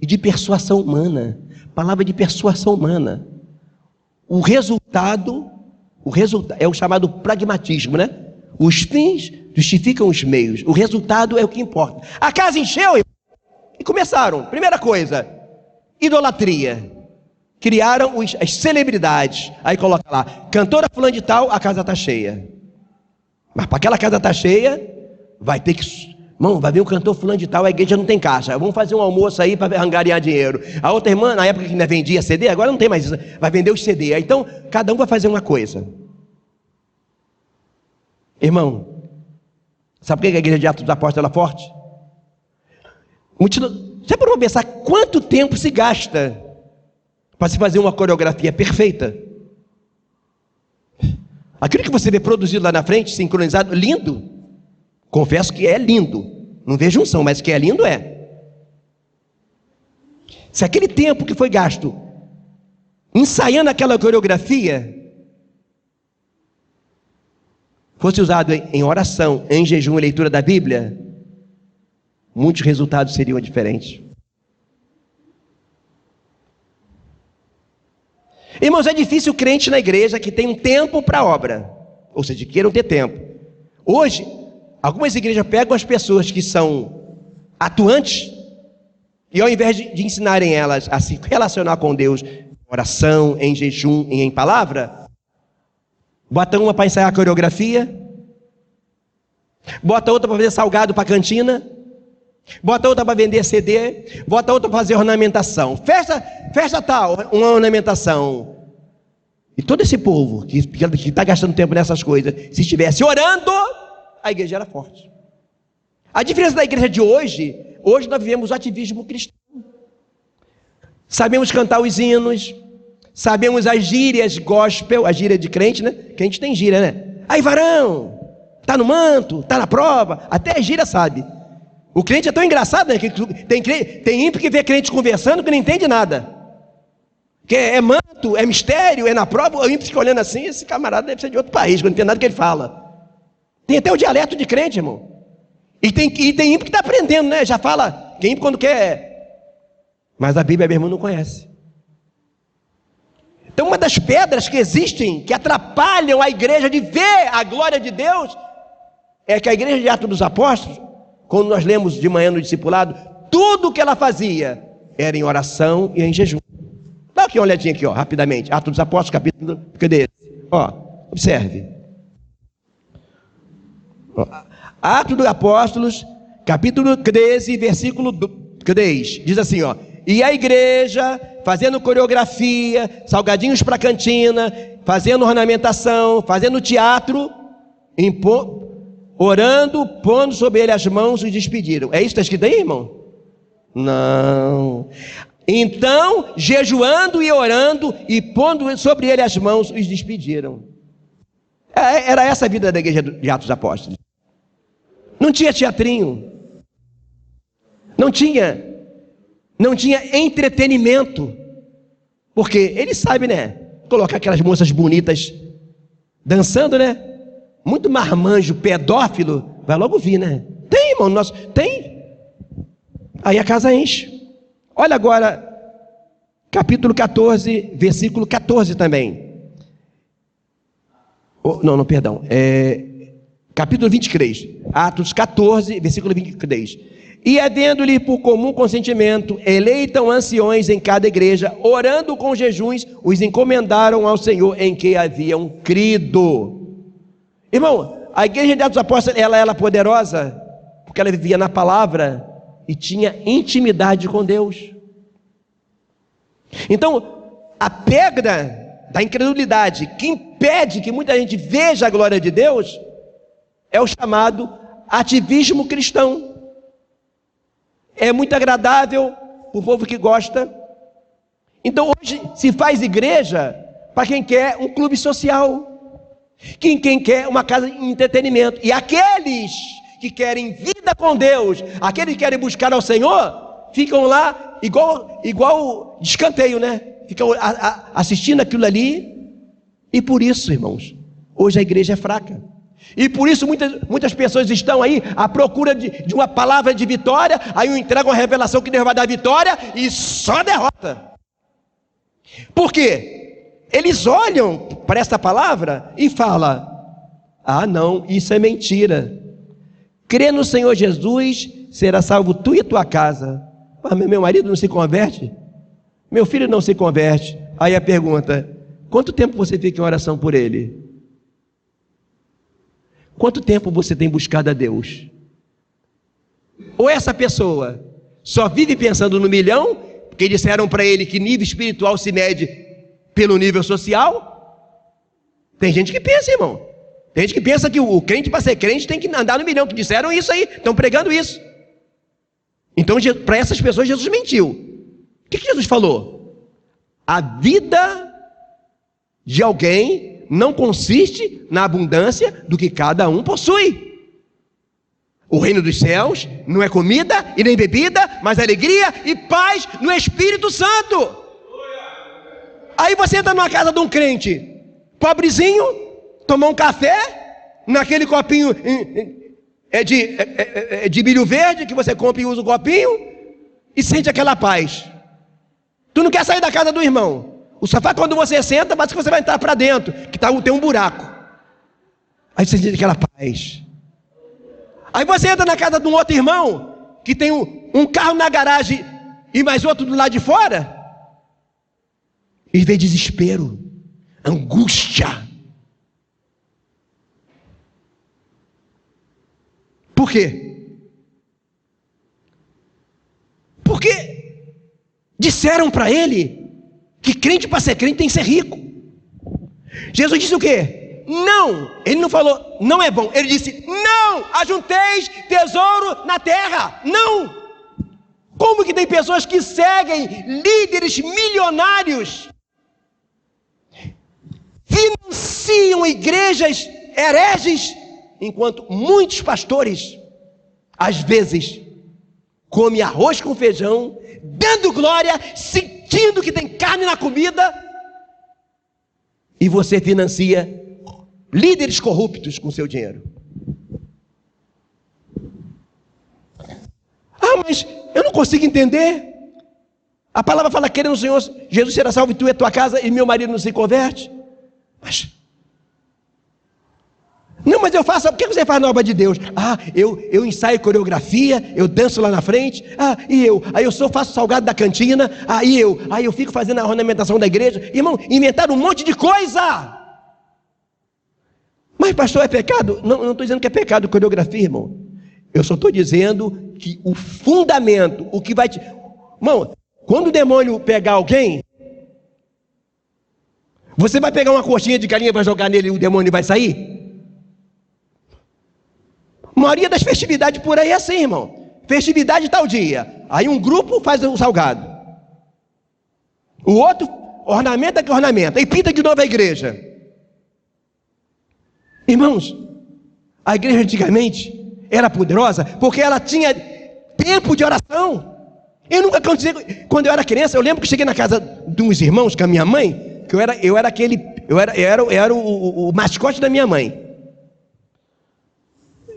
e de persuasão humana, palavra de persuasão humana. O resultado é o chamado pragmatismo, né? Os fins justificam os meios, o resultado é o que importa. A casa encheu e começaram, primeira coisa, idolatria. Criaram as celebridades, aí coloca lá, cantora fulano de tal, a casa está cheia. Mas para aquela casa estar cheia, vai ter que... Irmão, vai vir um cantor fulano de tal, a igreja não tem caixa, vamos fazer um almoço aí para angariar dinheiro. A outra irmã, na época que ainda vendia CD, agora não tem mais isso, vai vender os CD. Então, cada um vai fazer uma coisa. Irmão, sabe por que a igreja de Atos dos Apóstolos é forte? Você pode pensar quanto tempo se gasta para se fazer uma coreografia perfeita? Aquilo que você vê produzido lá na frente, sincronizado, lindo. Confesso que é lindo. Não vejo unção, mas que é lindo é. Se aquele tempo que foi gasto ensaiando aquela coreografia fosse usado em oração, em jejum e leitura da Bíblia, muitos resultados seriam diferentes. Irmãos, é difícil o crente na igreja que tem um tempo para a obra, ou seja, queiram ter tempo. Hoje, algumas igrejas pegam as pessoas que são atuantes e ao invés de ensinarem elas a se relacionar com Deus, em oração, em jejum e em palavra, botam uma para ensaiar a coreografia, bota outra para fazer salgado para a cantina, bota outra para vender CD, bota outra para fazer ornamentação. Festa tal, uma ornamentação. E todo esse povo que está gastando tempo nessas coisas, se estivesse orando, a igreja era forte. A diferença da igreja de hoje nós vivemos o ativismo cristão. Sabemos cantar os hinos, sabemos as gírias gospel, a gíria de crente, né? Crente tem gíria, né? Aí varão, tá no manto, tá na prova, até a gíria sabe. O crente é tão engraçado, né? Que tem ímpio que vê crente conversando que não entende nada. Que é manto, é mistério, é na prova, o ímpio fica olhando assim, esse camarada deve ser de outro país, não entende nada do que ele fala. Tem até o dialeto de crente, irmão. E tem ímpio que está aprendendo, né? Já fala, que ímpio quando quer. Mas a Bíblia mesmo não conhece. Então uma das pedras que existem, que atrapalham a igreja de ver a glória de Deus, é que a igreja de Atos dos Apóstolos, quando nós lemos de manhã no discipulado, tudo o que ela fazia era em oração e em jejum. Dá aqui uma olhadinha aqui, ó, rapidamente. Atos dos Apóstolos, capítulo, cadê? Ó, observe. Ó, Atos dos Apóstolos, capítulo 13, versículo 10. Diz assim, ó. E a igreja, fazendo coreografia, salgadinhos para a cantina, fazendo ornamentação, fazendo teatro, orando, pondo sobre ele as mãos, os despediram. É isso que está escrito aí, irmão? Não. Então, jejuando e orando e pondo sobre ele as mãos, os despediram. Era essa a vida da igreja de Atos dos Apóstolos. Não tinha teatrinho. Não tinha entretenimento. Porque ele sabe, né? Colocar aquelas moças bonitas dançando, né? Muito marmanjo, pedófilo, vai logo vir, né? Tem, irmão, tem. Aí a casa enche. Olha agora, capítulo 14, versículo 14 também. Perdão. Capítulo 23. Atos 14, versículo 23. E havendo-lhe por comum consentimento, eleitam anciões em cada igreja, orando com jejuns, os encomendaram ao Senhor em que haviam crido. Irmão, a igreja de Atos dos Apóstolos, ela era poderosa, porque ela vivia na palavra e tinha intimidade com Deus. Então, a pedra da incredulidade que impede que muita gente veja a glória de Deus é o chamado ativismo cristão. É muito agradável para o povo que gosta. Então hoje se faz igreja para quem quer um clube social, quem quer uma casa de entretenimento. E aqueles que querem vida com Deus, aqueles que querem buscar ao Senhor, ficam lá igual de escanteio, né? Ficam assistindo aquilo ali. E por isso, irmãos, Hoje a igreja é fraca. E por isso muitas pessoas estão aí à procura de uma palavra de vitória, aí entregam uma revelação que Deus vai dar vitória e só derrota. Por quê? Eles olham para essa palavra e falam: ah não, isso é mentira. Crê no Senhor Jesus, será salvo tu e a tua casa. Mas meu marido não se converte, meu filho não se converte. Aí a pergunta: quanto tempo você fica em oração por ele? Quanto tempo você tem buscado a Deus? Ou essa pessoa só vive pensando no milhão, porque disseram para ele que nível espiritual se mede pelo nível social? Tem gente que pensa, irmão. Tem gente que pensa que o crente, para ser crente, tem que andar no milhão, que disseram isso aí, estão pregando isso. Então, para essas pessoas, Jesus mentiu. O que Jesus falou? A vida de alguém não consiste na abundância do que cada um possui. O reino dos céus não é comida e nem bebida, mas alegria e paz no Espírito Santo. Aí você entra numa casa de um crente pobrezinho, tomar um café naquele copinho de milho verde que você compra e usa o copinho e sente aquela paz. Tu não quer sair da casa do irmão. O sofá, quando você senta, parece que você vai entrar para dentro, que tem um buraco. Aí você sente aquela paz. Aí você entra na casa de um outro irmão, que tem um carro na garagem e mais outro do lado de fora, e vê desespero, angústia. Por quê? Porque disseram para ele que crente, para ser crente, tem que ser rico. Jesus disse o quê? Não. Ele não falou, não é bom. Ele disse, não ajunteis tesouro na terra. Não. Como que tem pessoas que seguem líderes milionários, financiam igrejas hereges, enquanto muitos pastores, às vezes, comem arroz com feijão, dando glória, sentindo que tem carne na comida, e você financia líderes corruptos com seu dinheiro. Ah, mas eu não consigo entender. A palavra fala: crê no Senhor Jesus, será salvo tu e a tua casa, e meu marido não se converte. Mas não, mas eu faço, por que você faz na obra de Deus? Ah, eu ensaio coreografia, eu danço lá na frente, aí eu faço salgado da cantina, aí eu fico fazendo a ornamentação da igreja. Irmão, inventaram um monte de coisa. Mas pastor, é pecado? Não estou dizendo que é pecado coreografia, irmão. Eu só estou dizendo que o fundamento, o que vai te... Irmão, quando o demônio pegar alguém, você vai pegar uma coxinha de galinha para jogar nele e o demônio vai sair? A maioria das festividades por aí é assim, irmão. Festividade tal dia, aí um grupo faz o salgado, o outro ornamenta que ornamenta, e pinta de novo a igreja. Irmãos, a igreja antigamente era poderosa porque ela tinha tempo de oração. Eu nunca aconteceu, quando eu era criança, eu lembro que cheguei na casa de uns irmãos com a minha mãe, que eu era o mascote da minha mãe.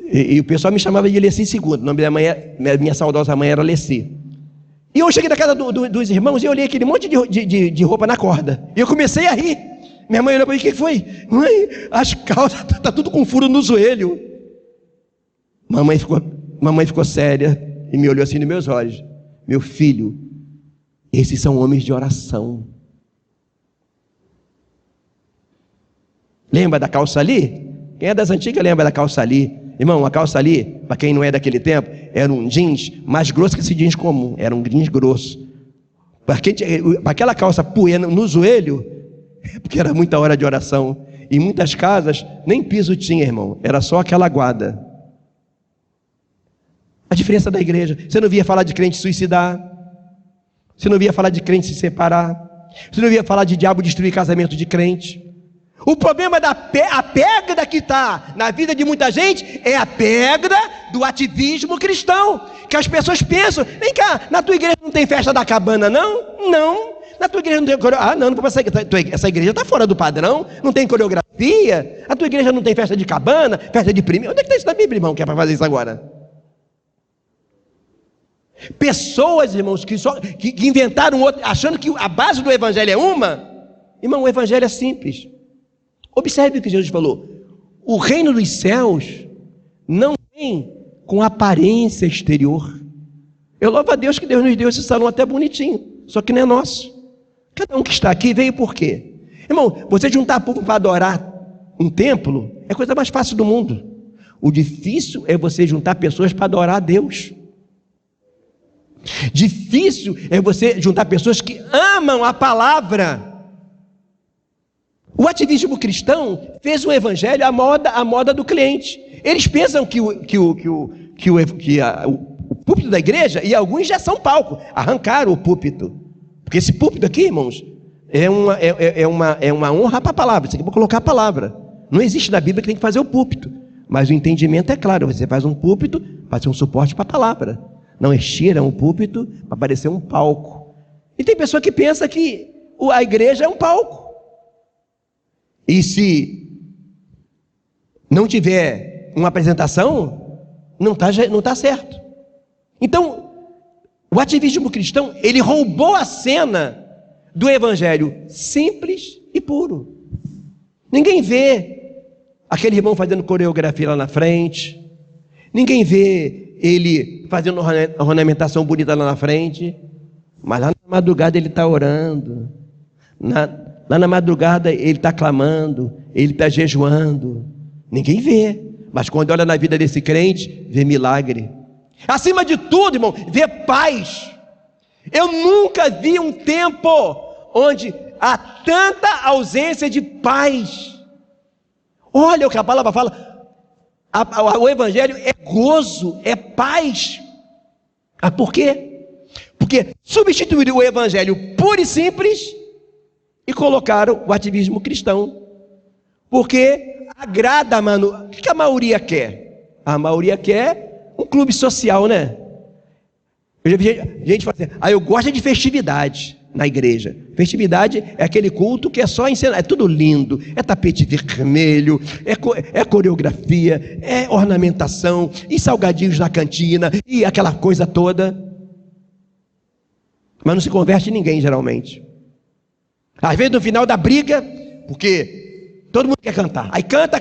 E o pessoal me chamava de Leci II. O nome da minha saudosa mãe era Leci. E eu cheguei na casa dos irmãos e eu olhei aquele monte de roupa na corda. E eu comecei a rir. Minha mãe olhou para mim: o que foi? Mãe, as calças tá tudo com furo no joelho. Mamãe ficou séria e me olhou assim nos meus olhos: meu filho, esses são homens de oração. Lembra da calça ali? Quem é das antigas lembra da calça ali. Irmão, a calça ali, para quem não é daquele tempo, era um jeans mais grosso que esse jeans comum. Era um jeans grosso. Para aquela calça poeira no joelho, porque era muita hora de oração. Em muitas casas, nem piso tinha, irmão. Era só aquela guarda. A diferença da igreja: você não via falar de crente suicidar, você não via falar de crente se separar, você não via falar de diabo destruir casamento de crente. O problema a pedra que está na vida de muita gente é a pedra do ativismo cristão, que as pessoas pensam: vem cá, na tua igreja não tem festa da cabana, não? Não. Na tua igreja não tem coreografia? Ah, não vou passar. Essa igreja está fora do padrão, não tem coreografia. A tua igreja não tem festa de cabana, festa de primeira. Onde é que está isso na Bíblia, irmão, que é para fazer isso agora? Pessoas, irmãos, que inventaram outro, achando que a base do evangelho é uma. Irmão, o evangelho é simples. Observe o que Jesus falou. O reino dos céus não vem com aparência exterior. Eu louvo a Deus que Deus nos deu esse salão até bonitinho, só que não é nosso. Cada um que está aqui veio por quê? Irmão, você juntar povo para adorar um templo é a coisa mais fácil do mundo. O difícil é você juntar pessoas para adorar a Deus. Difícil é você juntar pessoas que amam a palavra. O ativismo cristão fez o evangelho à moda do cliente. Eles pensam que o púlpito da igreja, e alguns já são palco, arrancaram o púlpito. Porque esse púlpito aqui, irmãos, é uma honra para a palavra. Você tem que colocar a palavra. Não existe na Bíblia que tem que fazer o púlpito. Mas o entendimento é claro. Você faz um púlpito para ser um suporte para a palavra. Não estiram o púlpito para parecer um palco. E tem pessoa que pensa que a igreja é um palco. E se não tiver uma apresentação, não está certo. Então, o ativismo cristão, ele roubou a cena do evangelho simples e puro. Ninguém vê aquele irmão fazendo coreografia lá na frente. Ninguém vê ele fazendo ornamentação bonita lá na frente. Mas lá na madrugada ele está orando. Lá na madrugada ele está clamando, ele está jejuando. Ninguém vê. Mas quando olha na vida desse crente, vê milagre. Acima de tudo, irmão, vê paz. Eu nunca vi um tempo onde há tanta ausência de paz. Olha o que a palavra fala. O evangelho é gozo, é paz. Por quê? Porque substituíram o evangelho puro e simples e colocaram o ativismo cristão. Porque agrada, mano. O que a maioria quer? A maioria quer um clube social, né? Eu já vi gente falar assim, eu gosto de festividade na igreja. Festividade é aquele culto que é só encenar, é tudo lindo, é tapete vermelho, é coreografia, é ornamentação, e salgadinhos na cantina, e aquela coisa toda. Mas não se converte ninguém, geralmente. Às vezes no final da briga, porque todo mundo quer cantar. Aí canta.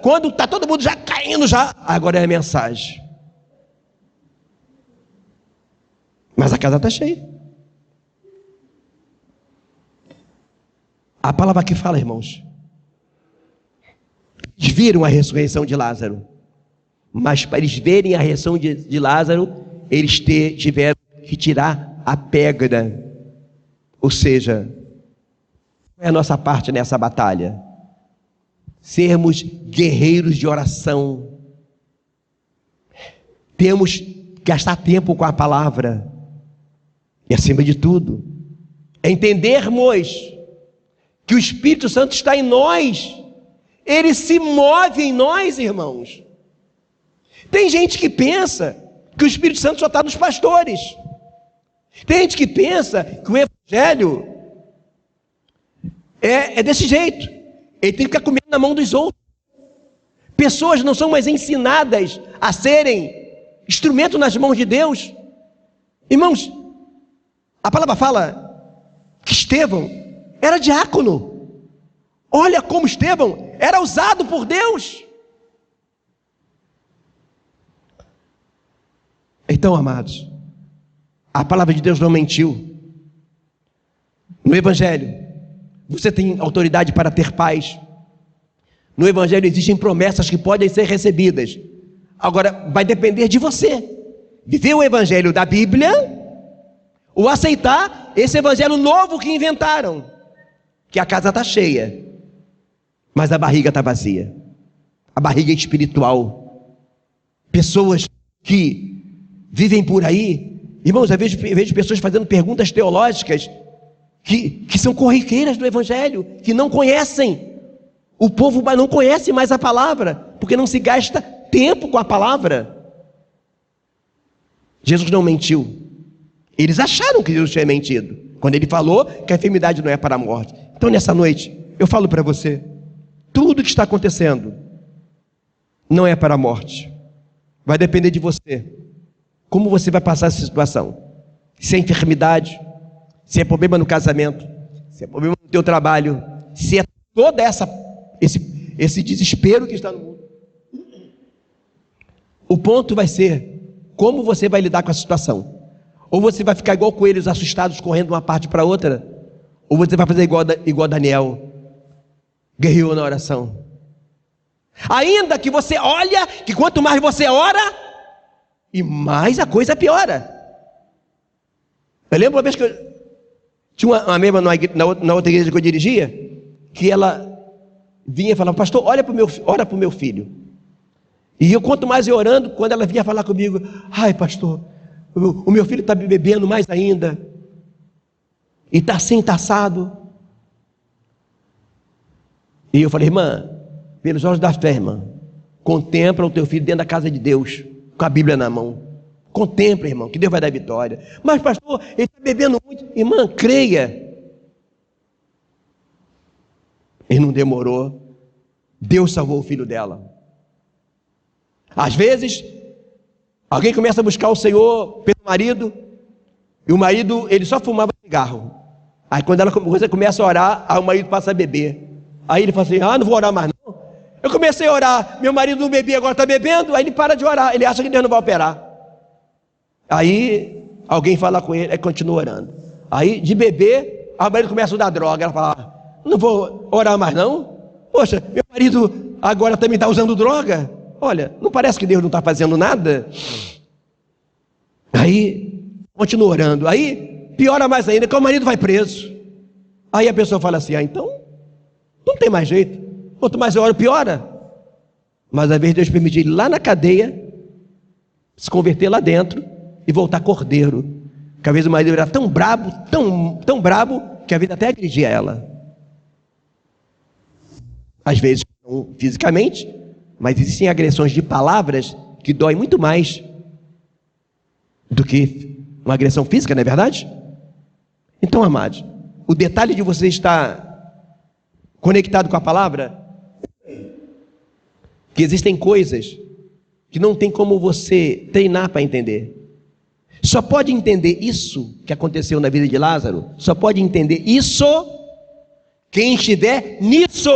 Quando está todo mundo já caindo, agora é a mensagem. Mas a casa está cheia. A palavra que fala, irmãos. Eles viram a ressurreição de Lázaro. Mas para eles verem a ressurreição de Lázaro, eles tiveram que tirar a pedra. Ou seja, qual é a nossa parte nessa batalha? Sermos guerreiros de oração. Temos que gastar tempo com a palavra. E acima de tudo, entendermos que o Espírito Santo está em nós. Ele se move em nós, irmãos. Tem gente que pensa que o Espírito Santo só está nos pastores. Tem gente que pensa que o Evangelho é desse jeito. Ele tem que ficar comendo na mão dos outros. Pessoas não são mais ensinadas a serem instrumento nas mãos de Deus. Irmãos, a palavra fala que Estevão era diácono. Olha como Estevão era usado por Deus. Então, amados, a palavra de Deus não mentiu. No Evangelho, você tem autoridade para ter paz. No Evangelho existem promessas que podem ser recebidas. Agora, vai depender de você. Viver o Evangelho da Bíblia ou aceitar esse Evangelho novo que inventaram. Que a casa está cheia, mas a barriga está vazia. A barriga é espiritual. Pessoas que vivem por aí, irmãos, eu vejo pessoas fazendo perguntas teológicas que são corriqueiras do Evangelho, que não conhecem. O povo não conhece mais a palavra, porque não se gasta tempo com a palavra. Jesus não mentiu. Eles acharam que Jesus tinha mentido, quando ele falou que a enfermidade não é para a morte. Então nessa noite, eu falo para você, tudo que está acontecendo não é para a morte. Vai depender de você. Como você vai passar essa situação? Se é enfermidade, se é problema no casamento, se é problema no teu trabalho, se é toda esse desespero que está no mundo. O ponto vai ser como você vai lidar com a situação. Ou você vai ficar igual coelhos assustados correndo de uma parte para outra, ou você vai fazer igual Daniel, guerreou na oração. Ainda que você olha que quanto mais você ora, e mais a coisa piora. Eu lembro uma vez que eu tinha uma mesma na outra igreja que eu dirigia, que ela vinha e falava, pastor, ora para o meu filho. E eu, quanto mais eu orando, quando ela vinha falar comigo, ai pastor, o meu filho está bebendo mais ainda, e está assim, está assado. E eu falei, irmã, pelos olhos da fé, irmã, contempla o teu filho dentro da casa de Deus, com a Bíblia na mão. Contempla, irmão, que Deus vai dar vitória. Mas pastor, ele está bebendo muito. Irmã, creia. Ele não demorou. Deus salvou o filho dela. Às vezes, alguém começa a buscar o Senhor pelo marido, e o marido, ele só fumava cigarro. Aí quando você começa a orar, aí o marido passa a beber. Aí ele fala assim, não vou orar mais não. Eu comecei a orar, meu marido não bebia, agora está bebendo, aí ele para de orar, ele acha que Deus não vai operar. Aí alguém fala com ele, aí continua orando. Aí de beber, o marido começa a usar droga, ela fala, não vou orar mais não. Poxa, meu marido agora também está usando droga. Olha, não parece que Deus não está fazendo nada? Aí continua orando, aí piora mais ainda, que o marido vai preso. Aí a pessoa fala assim, então não tem mais jeito. Quanto mais eu oro, piora. Mas às vezes Deus permite ele lá na cadeia, se converter lá dentro e voltar cordeiro. Porque às vezes o marido era tão brabo, tão brabo, que a vida até agredia ela. Às vezes não fisicamente, mas existem agressões de palavras que doem muito mais do que uma agressão física, não é verdade? Então, amados, o detalhe de você estar conectado com a palavra, que existem coisas que não tem como você treinar para entender. Só pode entender isso que aconteceu na vida de Lázaro, só pode entender isso quem estiver nisso.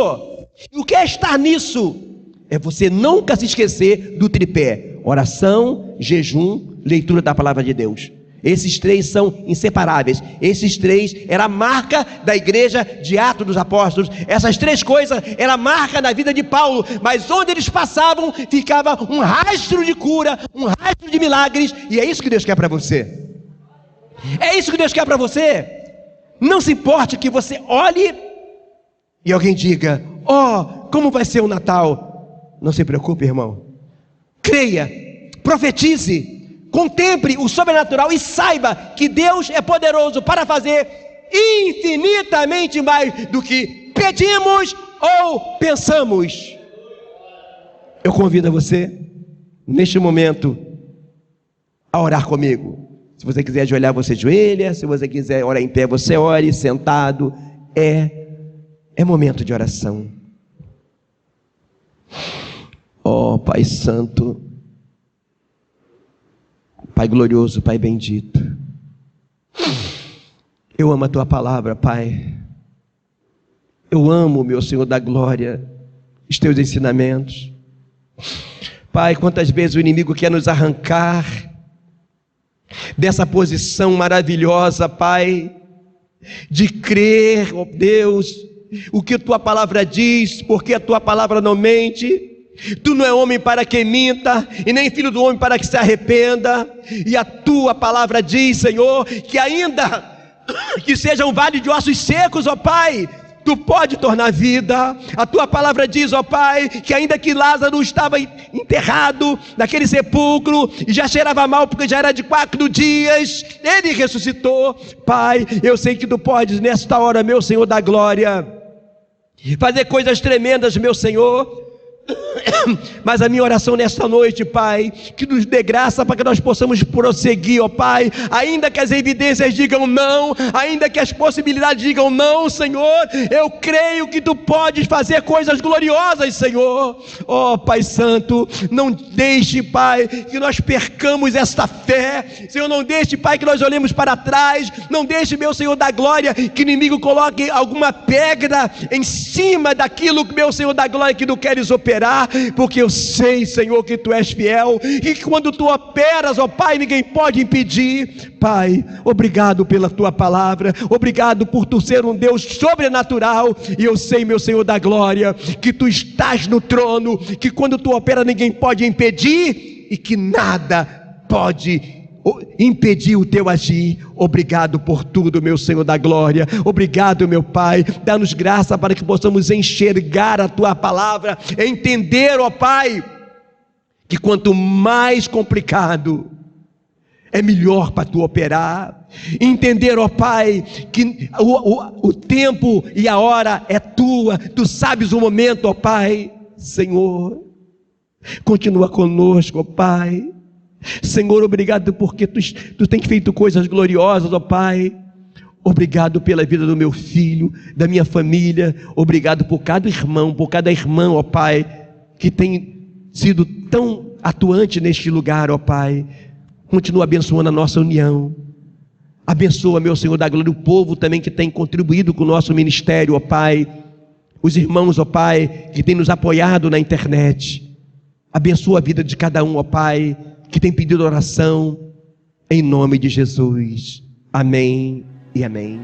E o que é estar nisso? É você nunca se esquecer do tripé: oração, jejum, leitura da palavra de Deus. Esses três são inseparáveis. Esses três era a marca da igreja de Atos dos Apóstolos. Essas três coisas era a marca da vida de Paulo. Mas onde eles passavam, ficava um rastro de cura, um rastro de milagres. E é isso que Deus quer para você. É isso que Deus quer para você. Não se importe que você olhe e alguém diga, como vai ser o Natal? Não se preocupe, irmão. Creia, profetize, contemple o sobrenatural e saiba que Deus é poderoso para fazer infinitamente mais do que pedimos ou pensamos. Eu convido a você, neste momento, a orar comigo. Se você quiser ajoelhar, você ajoelha. Se você quiser orar em pé, você ore, sentado. É momento de oração. Pai Santo, Pai glorioso, Pai bendito, eu amo a Tua palavra, Pai. Eu amo, meu Senhor da glória, os Teus ensinamentos. Pai, quantas vezes o inimigo quer nos arrancar dessa posição maravilhosa, Pai, de crer, Deus, o que a Tua palavra diz, porque a Tua palavra não mente. Tu não é homem para que minta, e nem filho do homem para que se arrependa. E a Tua palavra diz, Senhor, que ainda que seja um vale de ossos secos, Pai, Tu pode tornar vida. A Tua palavra diz, Pai, que ainda que Lázaro estava enterrado naquele sepulcro, e já cheirava mal porque já era de 4 dias, ele ressuscitou. Pai, eu sei que Tu podes nesta hora, meu Senhor da glória, fazer coisas tremendas, meu Senhor. Mas a minha oração nesta noite, Pai, que nos dê graça para que nós possamos prosseguir, ó Pai, ainda que as evidências digam não, ainda que as possibilidades digam não, Senhor, eu creio que Tu podes fazer coisas gloriosas, Senhor. Ó Pai Santo, não deixe, Pai, que nós percamos esta fé, Senhor, não deixe, Pai, que nós olhemos para trás, não deixe, meu Senhor da glória, que o inimigo coloque alguma pedra em cima daquilo, meu Senhor da glória, que Tu queres operar, porque eu sei, Senhor, que Tu és fiel, e que quando Tu operas, ó Pai, ninguém pode impedir. Pai, obrigado pela Tua palavra, obrigado por Tu ser um Deus sobrenatural, e eu sei, meu Senhor da glória, que Tu estás no trono, que quando Tu opera ninguém pode impedir, e que nada pode impedir o Teu agir. Obrigado por tudo, meu Senhor da glória. Obrigado, meu Pai. Dá-nos graça para que possamos enxergar a Tua palavra, entender, ó Pai, que quanto mais complicado, é melhor para Tu operar. Entender, ó Pai, que o tempo e a hora é Tua. Tu sabes o momento, ó Pai. Senhor, continua conosco, ó Pai. Senhor, obrigado porque tu tens feito coisas gloriosas, ó Pai. Obrigado pela vida do meu filho, da minha família. Obrigado por cada irmão, por cada irmã, ó Pai, que tem sido tão atuante neste lugar, ó Pai. Continua abençoando a nossa união. Abençoa, meu Senhor da glória, o povo também que tem contribuído com o nosso ministério, ó Pai. Os irmãos, ó Pai, que têm nos apoiado na internet. Abençoa a vida de cada um, ó Pai, que tem pedido oração, em nome de Jesus. Amém e amém.